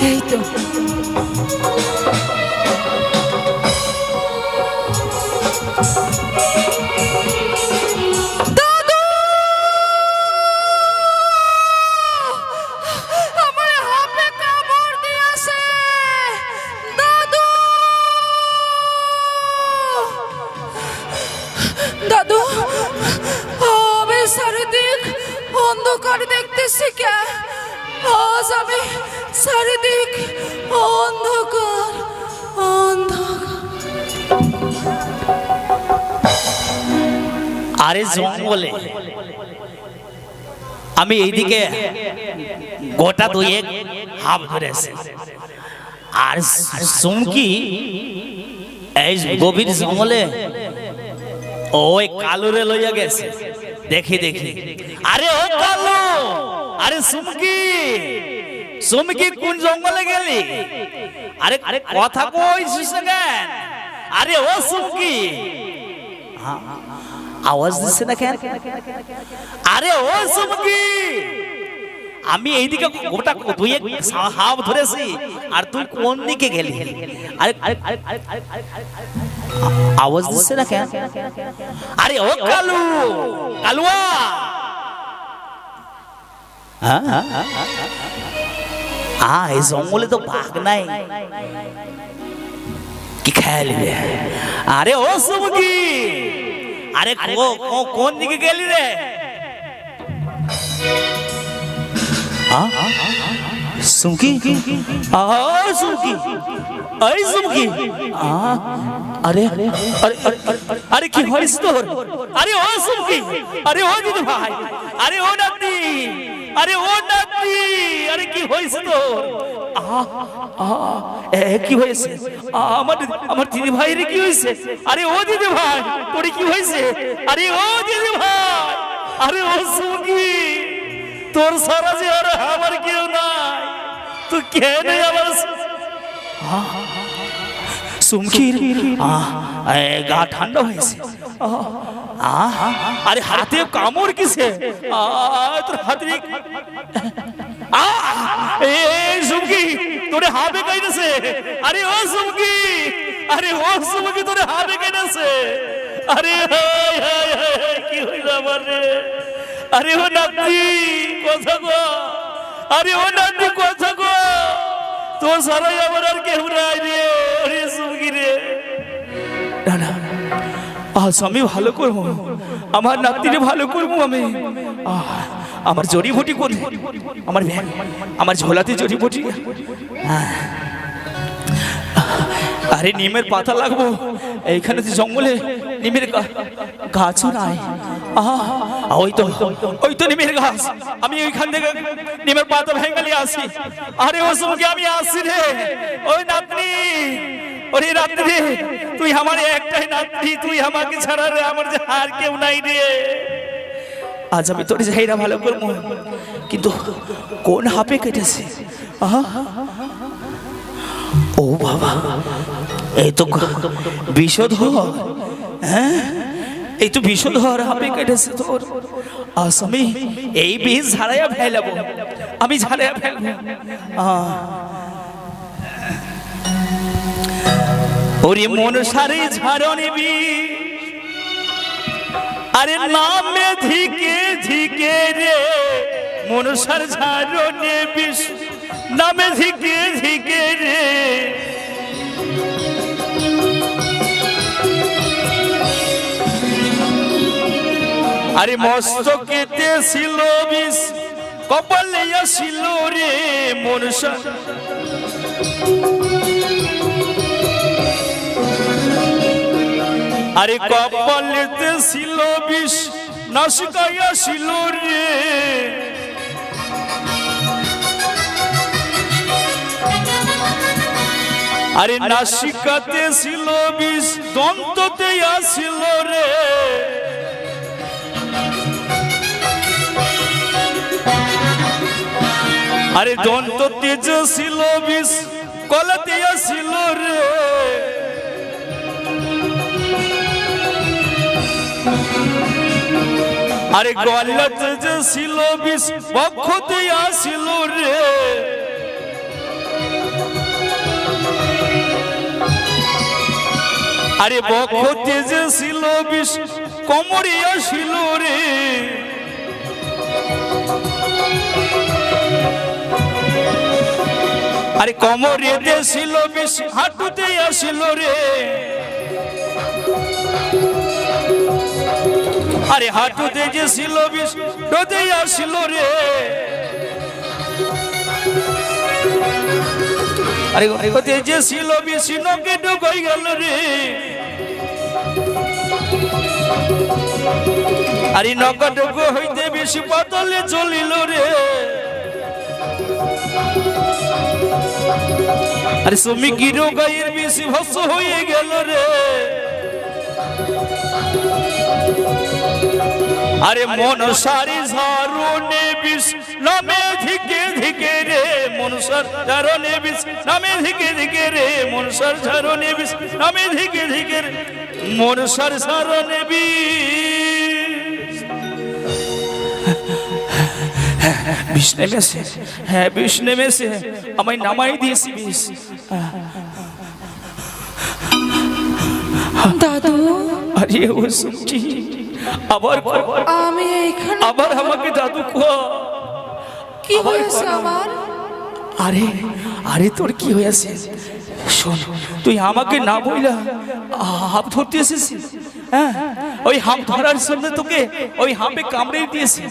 এই তো দাদু আমি চারিদিক অন্ধকার দেখতেছি কে আজ আমি চারিদিক অন্ধকার অন্ধকার আরে জঙ্গলে আমি এইদিকে গোটা দুয়েক হাফ ধরেছি আর চুমকি এই গভীর জঙ্গলে ওই কালুরে লইয়া গেছে দেখি দেখি আরে ও কালু আরে চুমকি চুমকি কোন জঙ্গলে গেলি আরে আরে কথা কইছিস কেন আরে ও চুমকি আওয়াজ দিচ্ছে না কেন আরে ও চুমকি আমি এইদিকে গোটা তুই হাফ ধরেছি আর তুই কোন দিকে গেলি আরে আরে আওয়াজ দিচ্ছে না কেন আরে ও কালু কালুয়া এই জঙ্গলে তো বাঘ নাই কি খেয়ালি রে আরে ও চুমকি আরে কোন দিকে গেলি রে চুমকি চুমকি এই চুমকি আরে আরে আরে কি হয়েছে তোর আরে ও চুমকি আরে ও দিদি ভাই আরে ও নাতি আরে ও নাতি আরে কি হয়েছে তোর কি হয়েছে আমার দিদি ভাই রে কি হয়েছে আরে ও দিদি ভাই তোর কি হয়েছে আরে ও দিদি ভাই আরে ও চুমকি তোর সারা যে আর আমার কেউ নাই তুই কেন আমার চুমকির গা ঠান্ডা হয়েছে আরে হাতে কামড় কিসে তোর হাতে চুমকি তোরে হাবে কাইতেছে আরে ও চুমকি আরে ও চুমকি তোরে হাবে কাইতেছে আরে কি হইল আমার রে আরে ও নাতি কথা গো আরে ও নাতি কথা গো তোর সারাই আমার আর কেউ নাই রে আরে চুমকি রে না না আজ আমি ভালো করবো আমার নাতিরে ভালো করবো আমি। আমার জড়িবুটি কোথায়? আমার ব্যাগ, আমার ঝোলাতে জড়িবুটি। আরে নিমের পাতা লাগবো, এইখানে তো জঙ্গলে নিমের গাছও নাই। ওই তো নিমের গাছ, আমি ওইখান থেকে নিমের পাতা ভেঙে আসি। আরে ও সঙ্গে আমি আসি রে, ওই নাতনি, ওরে নাতনি, তুই আমার একটাই নাতনি, তুই আমাকে ছাড়া রে আমার যে আর কেউ নাই রে। আজ আমি তোর জায়গা ভালো করবো, কিন্তু কোন হাপে কেটেছে? ও বাবা, এই তো বিষধর। হ্যাঁ, এই তো বিষধর হাপে কেটেছে তোর। আজ আমি এই বিষ ঝাড়াইয়া ফেলাবো, আমি ঝাড়াইয়া ফেলবো। ওরে মন সারে ঝাড়নে বিষ, আরে নামে ধিকে ধিকে রে, মনসার ঝাড়নে বিষ, নামে ধিকে ধিকে রে। আরে মস্তকেতে ছিল বিষ, কপালে আসিল রে মনসা। আরে কপালেতে ছিল বিষ, নাসিকায় আসিল রে। আরে নাসিকাতে ছিল বিষ, দন্ততে আসিল রে। আরে দন্ততে যে ছিল বিষ, কলাতে আসিল রে। আরে গলাতে যে ছিল বিষ, বক্ষতে আসিল রে। আরে বক্ষতে যে ছিল বিষ, কোমরে আসিল রে। আরে কোমরেতে ছিল বিষ, হাঁটুতে আসিল রে। আরে হাঁটুতে যে ছিল বিষ, টোতে আসিল রে। আরে ওতে যে ছিল বিষ, নখে ঢুকে গেল রে। আরে নখ ঢুকো হইতে বেশি পাতলে চলিল রে। আরে শ্রমিকের গায়ের বেশি ভস্য হয়ে গেল রে। আরে মনসারি ঝাড়নে বিষ, নামে ধিকে ধিকে রে মনসার ঝাড়নে বিষ, নামে ধিকে ধিকে রে মনসার ঝাড়নে বিষ, নামে ধিকে ধিকে রে মনসার ঝাড়নে বিষ। বিষ নেমেছে, হ্যাঁ বিষ নেমেছে, আমায় নামাই দিয়েছি বিষ। দাদু, আরে ও শুনছি আবার আমি এইখানে আবার আমাকে দাদু কো। কি হয়েছে আমার? আরে আরে তোর কি হয়েছে? শোন, তুই আমাকে না বইলা হাঁপ ধরতে এসেছিস। হ্যাঁ, ওই হাঁপ ধরার জন্য তোকে ওই হাঁপে কামড়ে দিয়েছে।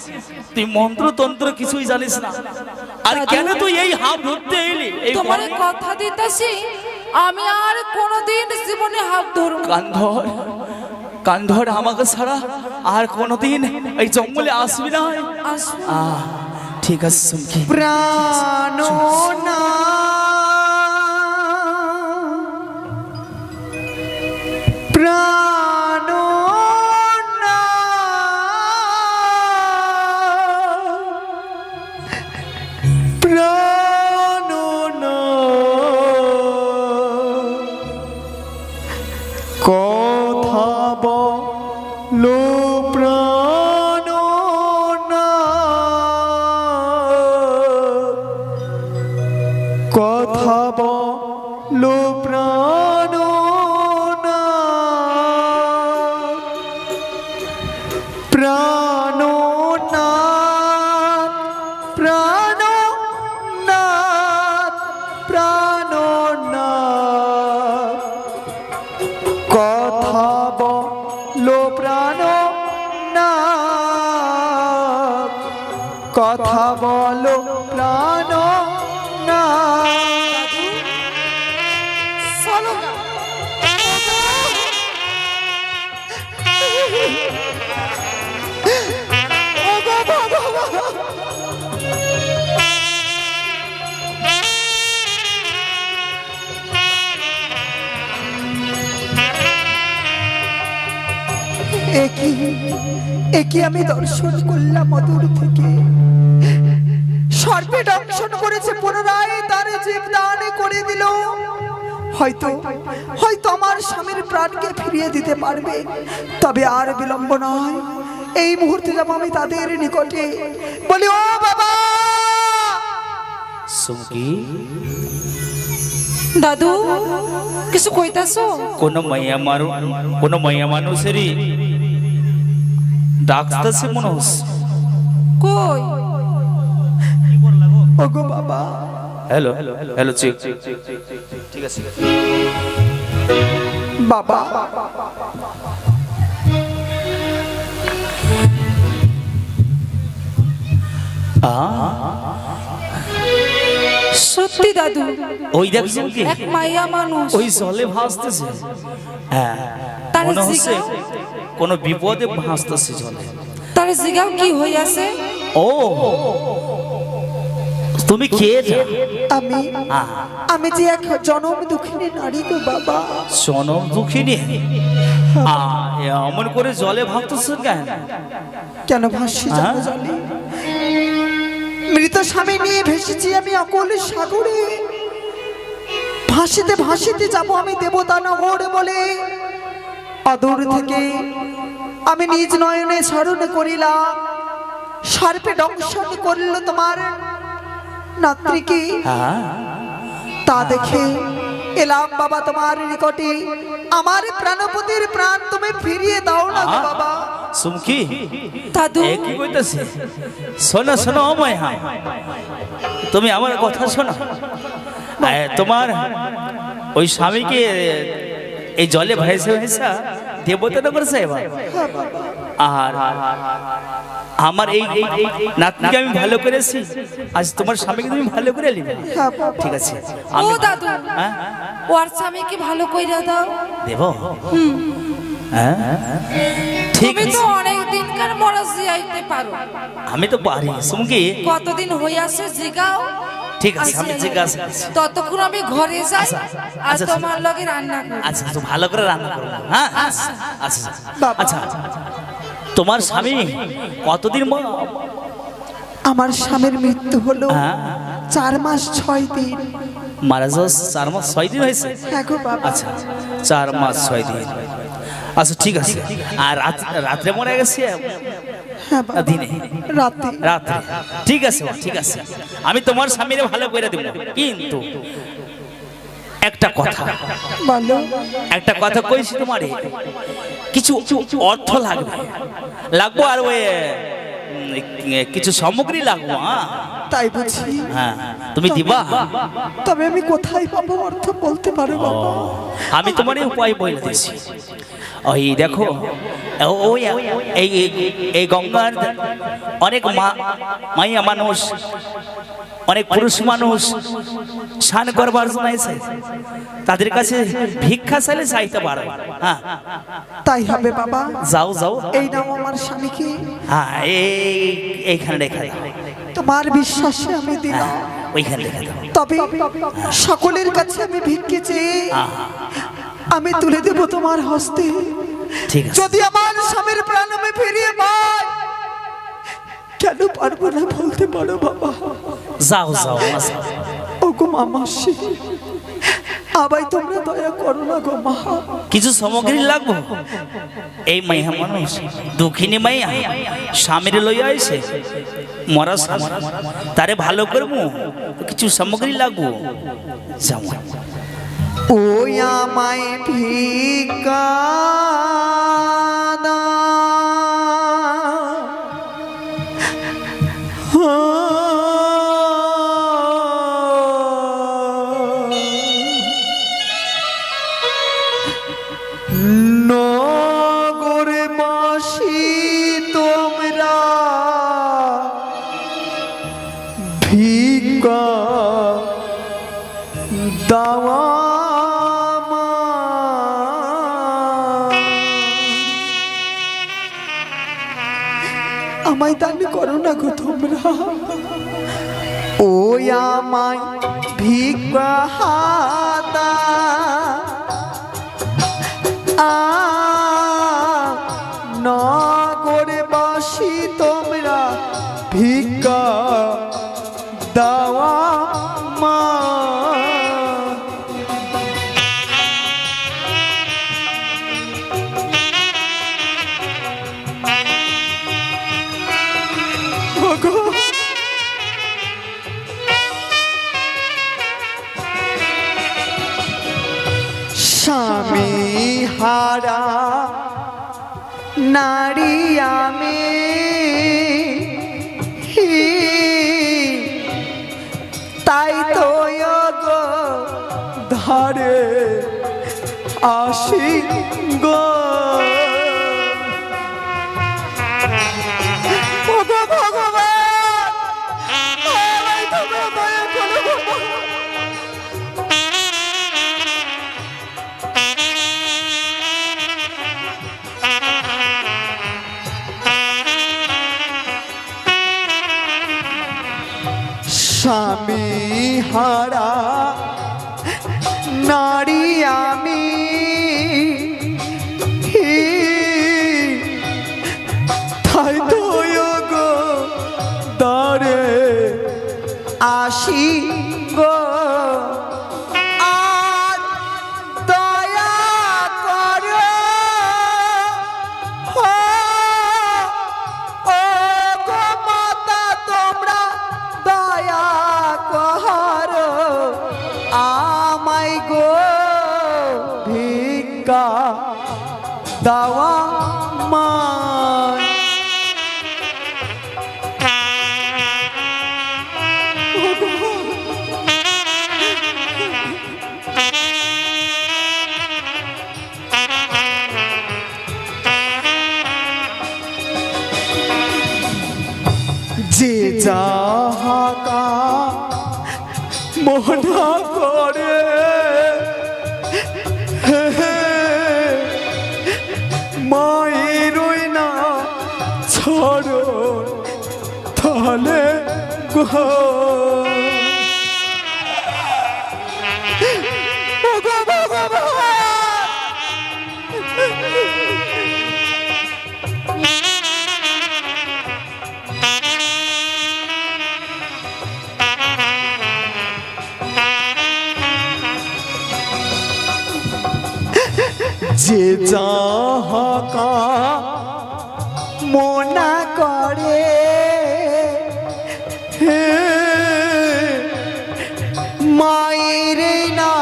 তুই মন্ত্র তন্ত্র কিছুই জানিস না, আর কেন তুই এই হাঁপ ধরতে এলি? তোমার কথা দিতেছি, আমি আর কোনোদিন জীবনে হাত ধরব। কান্ধর কান্ধর আমাকে ছাড়া আর কোনোদিন এই জঙ্গলে আসবি না। ঠিক আছে শুনকি। প্রাণনা প্রাণনা প্রাণনা কথা বলো প্রাণনা, কথা বলো প্রাণনা, প্রাণনা প্রাণনা প্রাণনা, কথা বলো প্রাণনা। বলো প্রাণ না চলো গা। ওগো ভগবান একই আমি দর্শন করলাম অদূর থেকে সর্পে দংশন করেছে পুনরায় তার জীবদান করে দিল হয়তো হয়তো আমার স্বামীর প্রাণকে ফিরিয়ে দিতে পারবে তবে আর বিলম্ব নয় এই মুহূর্তে যাব আমি তাদের নিকটে বলি ও বাবা সুমকি দাদু কিছু কইতাছো? কোন মাইয়া মানুষেরই ডাকতেছে মনে হচ্ছে। কই? ওগো বাবা হ্যালো হ্যালো চেক ঠিক আছে বাবা সত্যি দাদু, ওই দেখছেন কি এক মাইয়া মানুষ ওই জলে ভাসতেছে। হ্যাঁ তার মনে হচ্ছে জিগাও, কোনো বিপদে ভাসতেছে জলে। তার জিগাও কি হইয়াছে? ও তুমি কে? আমি আমি যে এক জনম দুঃখিনী নারী গো বাবা। জনম দুঃখিনী? এমন করে জলে ভাসতেছে কেন? কেন ভাসছি জানো জলে? মৃত স্বামী নিয়ে ভেসেছি আমি অকল সাগরে। ভাসিতে ভাসিতে যাব আমি দেবতা নগর বলে অদূর থেকে আমি নিজ নয়নে স্মরণ করিলাম সর্পে দংশন করল তোমার নাত্রীকে। তা দেখে এলাম বাবা তোমার নিকটে। আমার প্রাণপতির প্রাণ তুমি ফিরিয়ে দাও না গো বাবা। সুমকি দাদু কি কইতাছে? শোনো শোনো ও মায়া, তুমি আমার কথা শোনো। তোমার ওই স্বামীকে এই জলে ভেসে ভেসা দেবতা নগর সাহেব, আর আমার এই নাতনিকে আমি ভালো করেছি, আজ তোমার স্বামীকে তুমি ভালো করে নিবে। ঠিক আছে ও দাদু, ওর স্বামীকে ভালো কইরা দাও। দেব? হ্যাঁ ঠিক তুমি আছে, তো অনেক দিনকার মরাজি আইতে পারো। আমি তো পারি। সুমকি কতদিন হইয়াছে জিগাও। ঠিক আছে আমি জিজ্ঞাসা করছি। ততক্ষণ আমি ঘরে যাই আর আচ্ছা, তোমার লগে রান্না করি। আচ্ছা তো ভালো করে রান্না করো। হ্যাঁ আচ্ছা আচ্ছা। তোমার স্বামী কতদিন আমার স্বামীর মৃত্যু হলো 4 মাস 6 দিন। মারা যাওয়া 4 মাস 6 দিন হয়েছে? হ্যাঁ গো বাবা। আচ্ছা 4 মাস 6 দিন। আচ্ছা ঠিক আছে। আর রাত্রে মরে গেছে? হ্যাঁ বাবা, দিনে রাতে। রাত্রে? ঠিক আছে ঠিক আছে, আমি তোমার স্বামীরে ভালো করে দেব। কিন্তু একটা কথা, বলো। একটা কথা কইছি তোমারে, কিছু অর্থ লাগবে আর ওই কিছু সামগ্রী লাগবো। তাই বুঝি? হ্যাঁ তুমি দিবা? তবে আমি কোথায় পাবো অর্থ বলতে পারো বাবা? আমি তোমার উপায় বলে দিছি। ওই দেখো ওই এই গঙ্গার অনেক মাইয়া মানুষ, অনেক পুরুষ মানুষ স্নান করবার জন্য এসে, তাদের কাছে ভিক্ষা চাইলে চাইতে পারো। হ্যাঁ তাই হবে বাবা। যাও যাও। এই নাও আমার স্বামীকে। হ্যাঁ এইখানে রেখে দাও। তোমার বিশ্বাসে আমি দিলাম। ওইখানে রেখে দাও। তবে সকলের কাছে আমি ভিক্ষে চেয়ে আমি তুলে দেব তোমার হস্তে। ঠিক আছে। যদি আমার স্বামীর প্রাণ আমি ফিরিয়ে পাই, কেন পারবো না বলতে পারো বাবা? যাও যাও। ও গো মামাসি, আবাই তোমরা দয়া করো না গো মা। কিছু সামগ্রী লাগবো। এই মাইয়া মানুষ দুঃখিনী মাইয়া স্বামীর লইয়া আইছে, মরা স্বামী, তারে ভালো করবো, কিছু সামগ্রী লাগবো। যাও। ওই আমায় ভিক্ষা নগরে বাসি তোমরা ভিক্ষা দাওয়া মা। আমায় দান করো না গো তোমরা, ও আমায় ভিক্ষা হাতা নগরে বাসি তোমরা ভিক্ষা দাওয়া মা। স্বামী হারা নারী আমি, তাই তো গো ধারে আসি গো। স্বামী হারা নারী আমি, তাই তো গো দারে আসি গো। আর দয়া করো ও গো মাতা, তোমরা দয়া করো আমায় গো ভিক্ষা দাওয়া মা। যে যাহাকা মনা করে মায়ের না ছড়ো তাহলে গো। যে যাহাকা মনা করে মায়ের না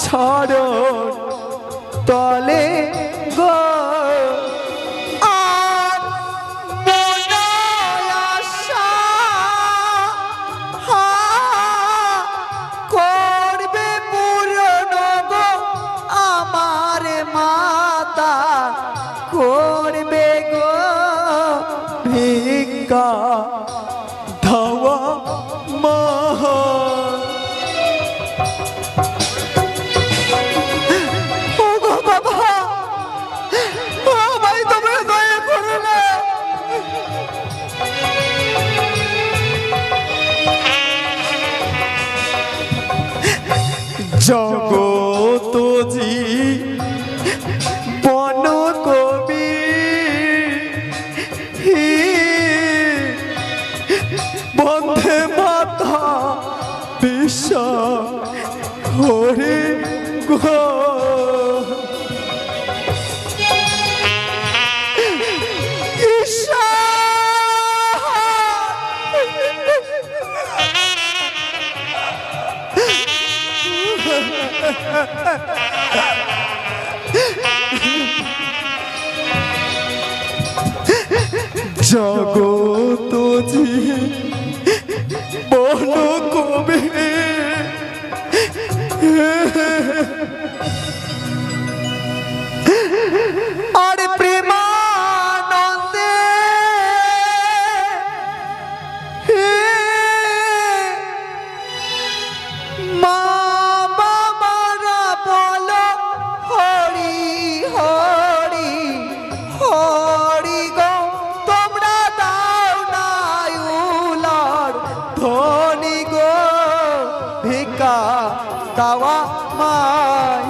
ছড়ো তলে গো। আর মনায় আশা করবে পূরণ গো আমার মাতা, করবে গো ভিক্ষা দাওয়া মা। ও গো বাবা, আমায় তোমরা দয়া করো না। জগত জি বন কবি বন্ধে মাথা বিশ্বাস হরে গো। জগত জি বন কবি আর প্রেমানন্দে ধনী গো ভিক্ষা দাওয়া মাই।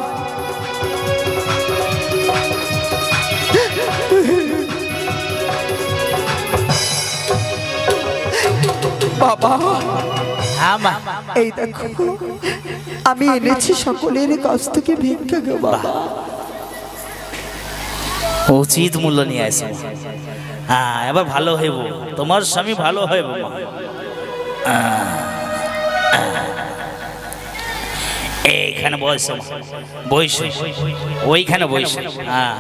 বাবা এই দেখো আমি এনেছি সকলের কাছ থেকে ভিক্ষা গো বাবা। উচিত মূল্য নিয়ে আসো। হ্যাঁ, এবার ভালো হইব, তোমার স্বামী ভালো হইব মা। এইখানে বসো, বইস, ওইখানে বইস। হ্যাঁ,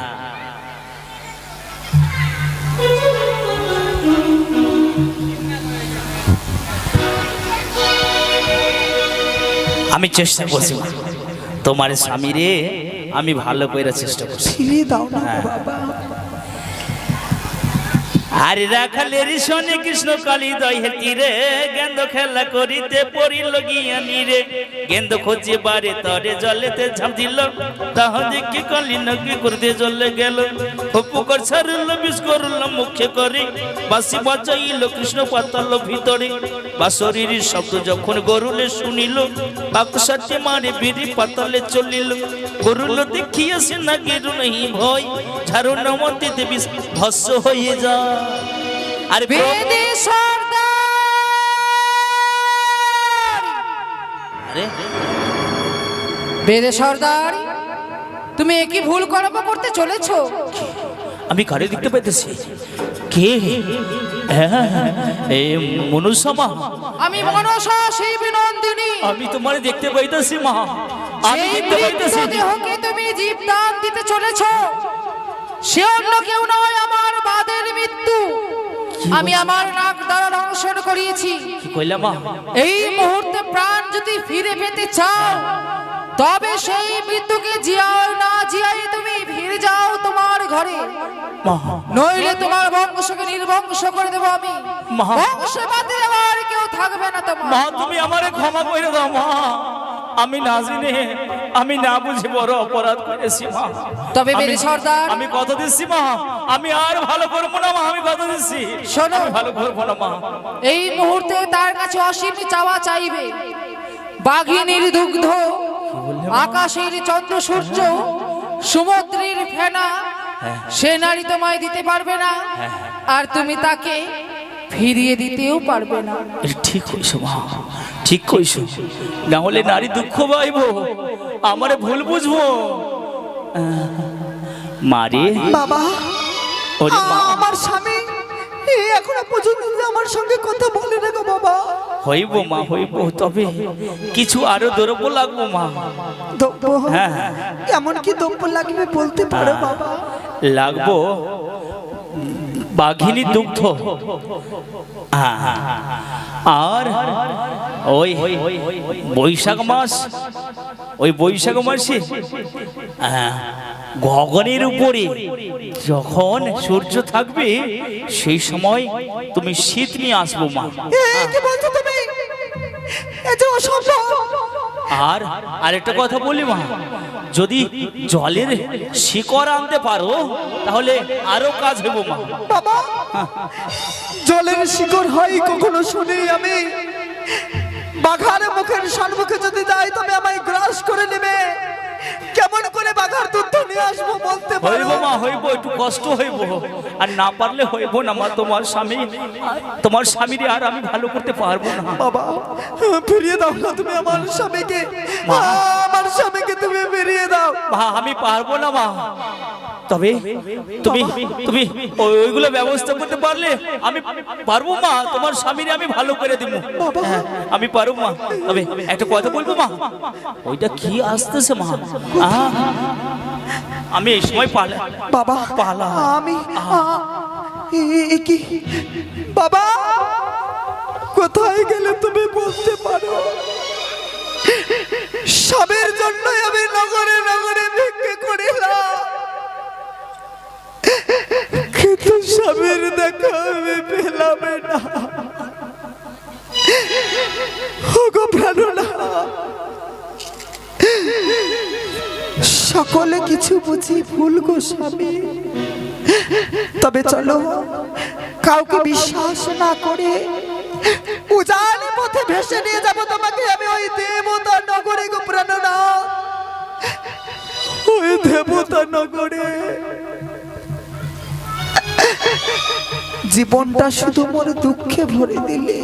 আমি চেষ্টা করছি তোমার স্বামী রে, আমি ভালো করে চেষ্টা করছি। ছিঁড়ে দাও না বাবা। আরে রাখালের শনি কৃষ্ণ কালী দহে তীরে গেন্দ খেলা করিতে পড়িল গিয়ানি রে। গেন্দ খোঁজে বারে তরে জলেতে ঝাঁপ দিল, তাহ দেখি কালী নকি করতে জলে গেল। পুকুর ছাড়ল বিষ করল মুখে করে, বাসি বাজাইল কৃষ্ণ পাতাল ভিতরে। বাঁশরীর শব্দ যখন গরুলে শুনিল, বাক্সাটি মারে বিড়ি পাতালে চলিল। গরুল দেখিয়াছে না গেরু নেই ভয়, ঝাড়ু নমতিতে বিষ ভস্য হয়ে যায়। আর বেদে সর্দার, আরে বেদে সর্দার, তুমি একই ভুল কর্ম করতে চলেছো। আমি কারে দেখতে পাইতেছি? কে? এই মনুষ্য মা? আমি মনসা সেই বিনন্দিনী। আমি তোমার দেখতে পাইতেছি মা, আমি সেই দেখতে পাইতেছি। দেহকে তুমি জীবদান দিতে চলেছো, সে অন্য কেউ নয়, আমার বাদের মৃত্যু। আমি আমার নাক দ্বারা দংশন করিয়েছি। কি কইলা মা? এই মুহূর্তে প্রাণ যদি ফিরে পেতে চাও, তবে সেই মৃত্যুকে জিয়াও না জিয়াই তুমি ফিরে যাও তোমার ঘরে, মা নইলে তোমার বংশকে নির্বংশ করে দেবো আমি। মা। বংশে বাদে আর কেউ থাকবে না তোমার। মা, তুমি আমারে ক্ষমা করে দাও মা, আমি না জেনে, আমি না বুঝে বড় অপরাধ করেছি মা। তবে বেদে সর্দার, আমি কথা দিচ্ছি মা, আমি আর ভালো করবো না মা, আমি কথা দিচ্ছি। শোনো, আমি ভালো করবো না মা। এই মুহূর্তে তার কাছে অসীম চাওয়া চাইবে। বাঘিনীর দুগ্ধ, আকাশের চন্দ্র সূর্য, সমুদ্রের ফেনা, সে নারী তোমায় দিতে পারবে না, আর তুমি তাকে ফিরিয়ে দিতেও পারবে না। এটা ঠিক কইছো মা, ঠিক কইছো। না হলে নারী দুঃখ পাইব, আমারে ভুল বুঝবো। মারে বাবা, ওরে মা, আমার স্বামী এখনো পর্যন্ত আমার সঙ্গে কথা বলে না গো বাবা। হইব মা, হইব, তবে কিছু আরো দ্রব্য লাগবো মা। দ্রব্য? হ্যাঁ, এমন কি দ্রব্য লাগবে বলতে পারো বাবা? লাগবো বাঘিনী দুগ্ধ, আর ওই বৈশাখ মাস, ওই বৈশাখ মাসে গগনের উপরে যখন সূর্য থাকবে, সেই সময় তুমি শীত নিয়ে আসবো মা। কি বলছো তুমি? এ যে অসম্ভব। আর আরেকটা কথা বলি মা, যদি জলের শিকড় আনতে পারো তাহলে আরো কাজ হইব মা। বাবা, জলের শিকড় হয় কখনো শুনি আমি? বাঘার মুখের সম্মুখে যদি যাই তবে আমায় গ্রাস করে নেবে। কেমন করে বাঘার দুধ নিয়ে আসবো বলতে পারো? হইব মা, হইব, একটু কষ্ট হইব, আর না পারলে হইব না মা। তোমার স্বামীর আর আমি ভালো করতে পারবো না বাবা। ফিরিয়ে দাও না তুমি আমার স্বামীকে, আমার স্বামীকে তুমি ফিরিয়ে দাও। মা, আমি পারবো না মা। তবে তুমি তুমি ওইগুলো ব্যবস্থা করতে পারলে আমি পারবো মা, তোমার স্বামীরে আমি ভালো করে দিব। হ্যাঁ, আমি পারবো মা। তবে একটা কথা বলবো মা, ওইটা কি আসতেছে মা? আমি এই সময় বাবা পালা আমি কি বাবা, কোথায় গেলে তুমি বলতে পারো? সবের জন্য আমি নগরে নগরে ভিক্ষে করিলাম, কিন্তু সবের দেখা আমি পেলাম না। ওগো প্রাণনা, সকলে কিছু বুঝি ভুল গো স্বামী। তবে চলো, কাউকে বিশ্বাস না করে উজানি ভেসে নিয়ে যাব তোমাকে আমি ওই দেবতা নগরে গো প্রাণনাথ, ওই দেবতা নগরে। জীবনটা শুধু মোর দুঃখে ভরে দিলে।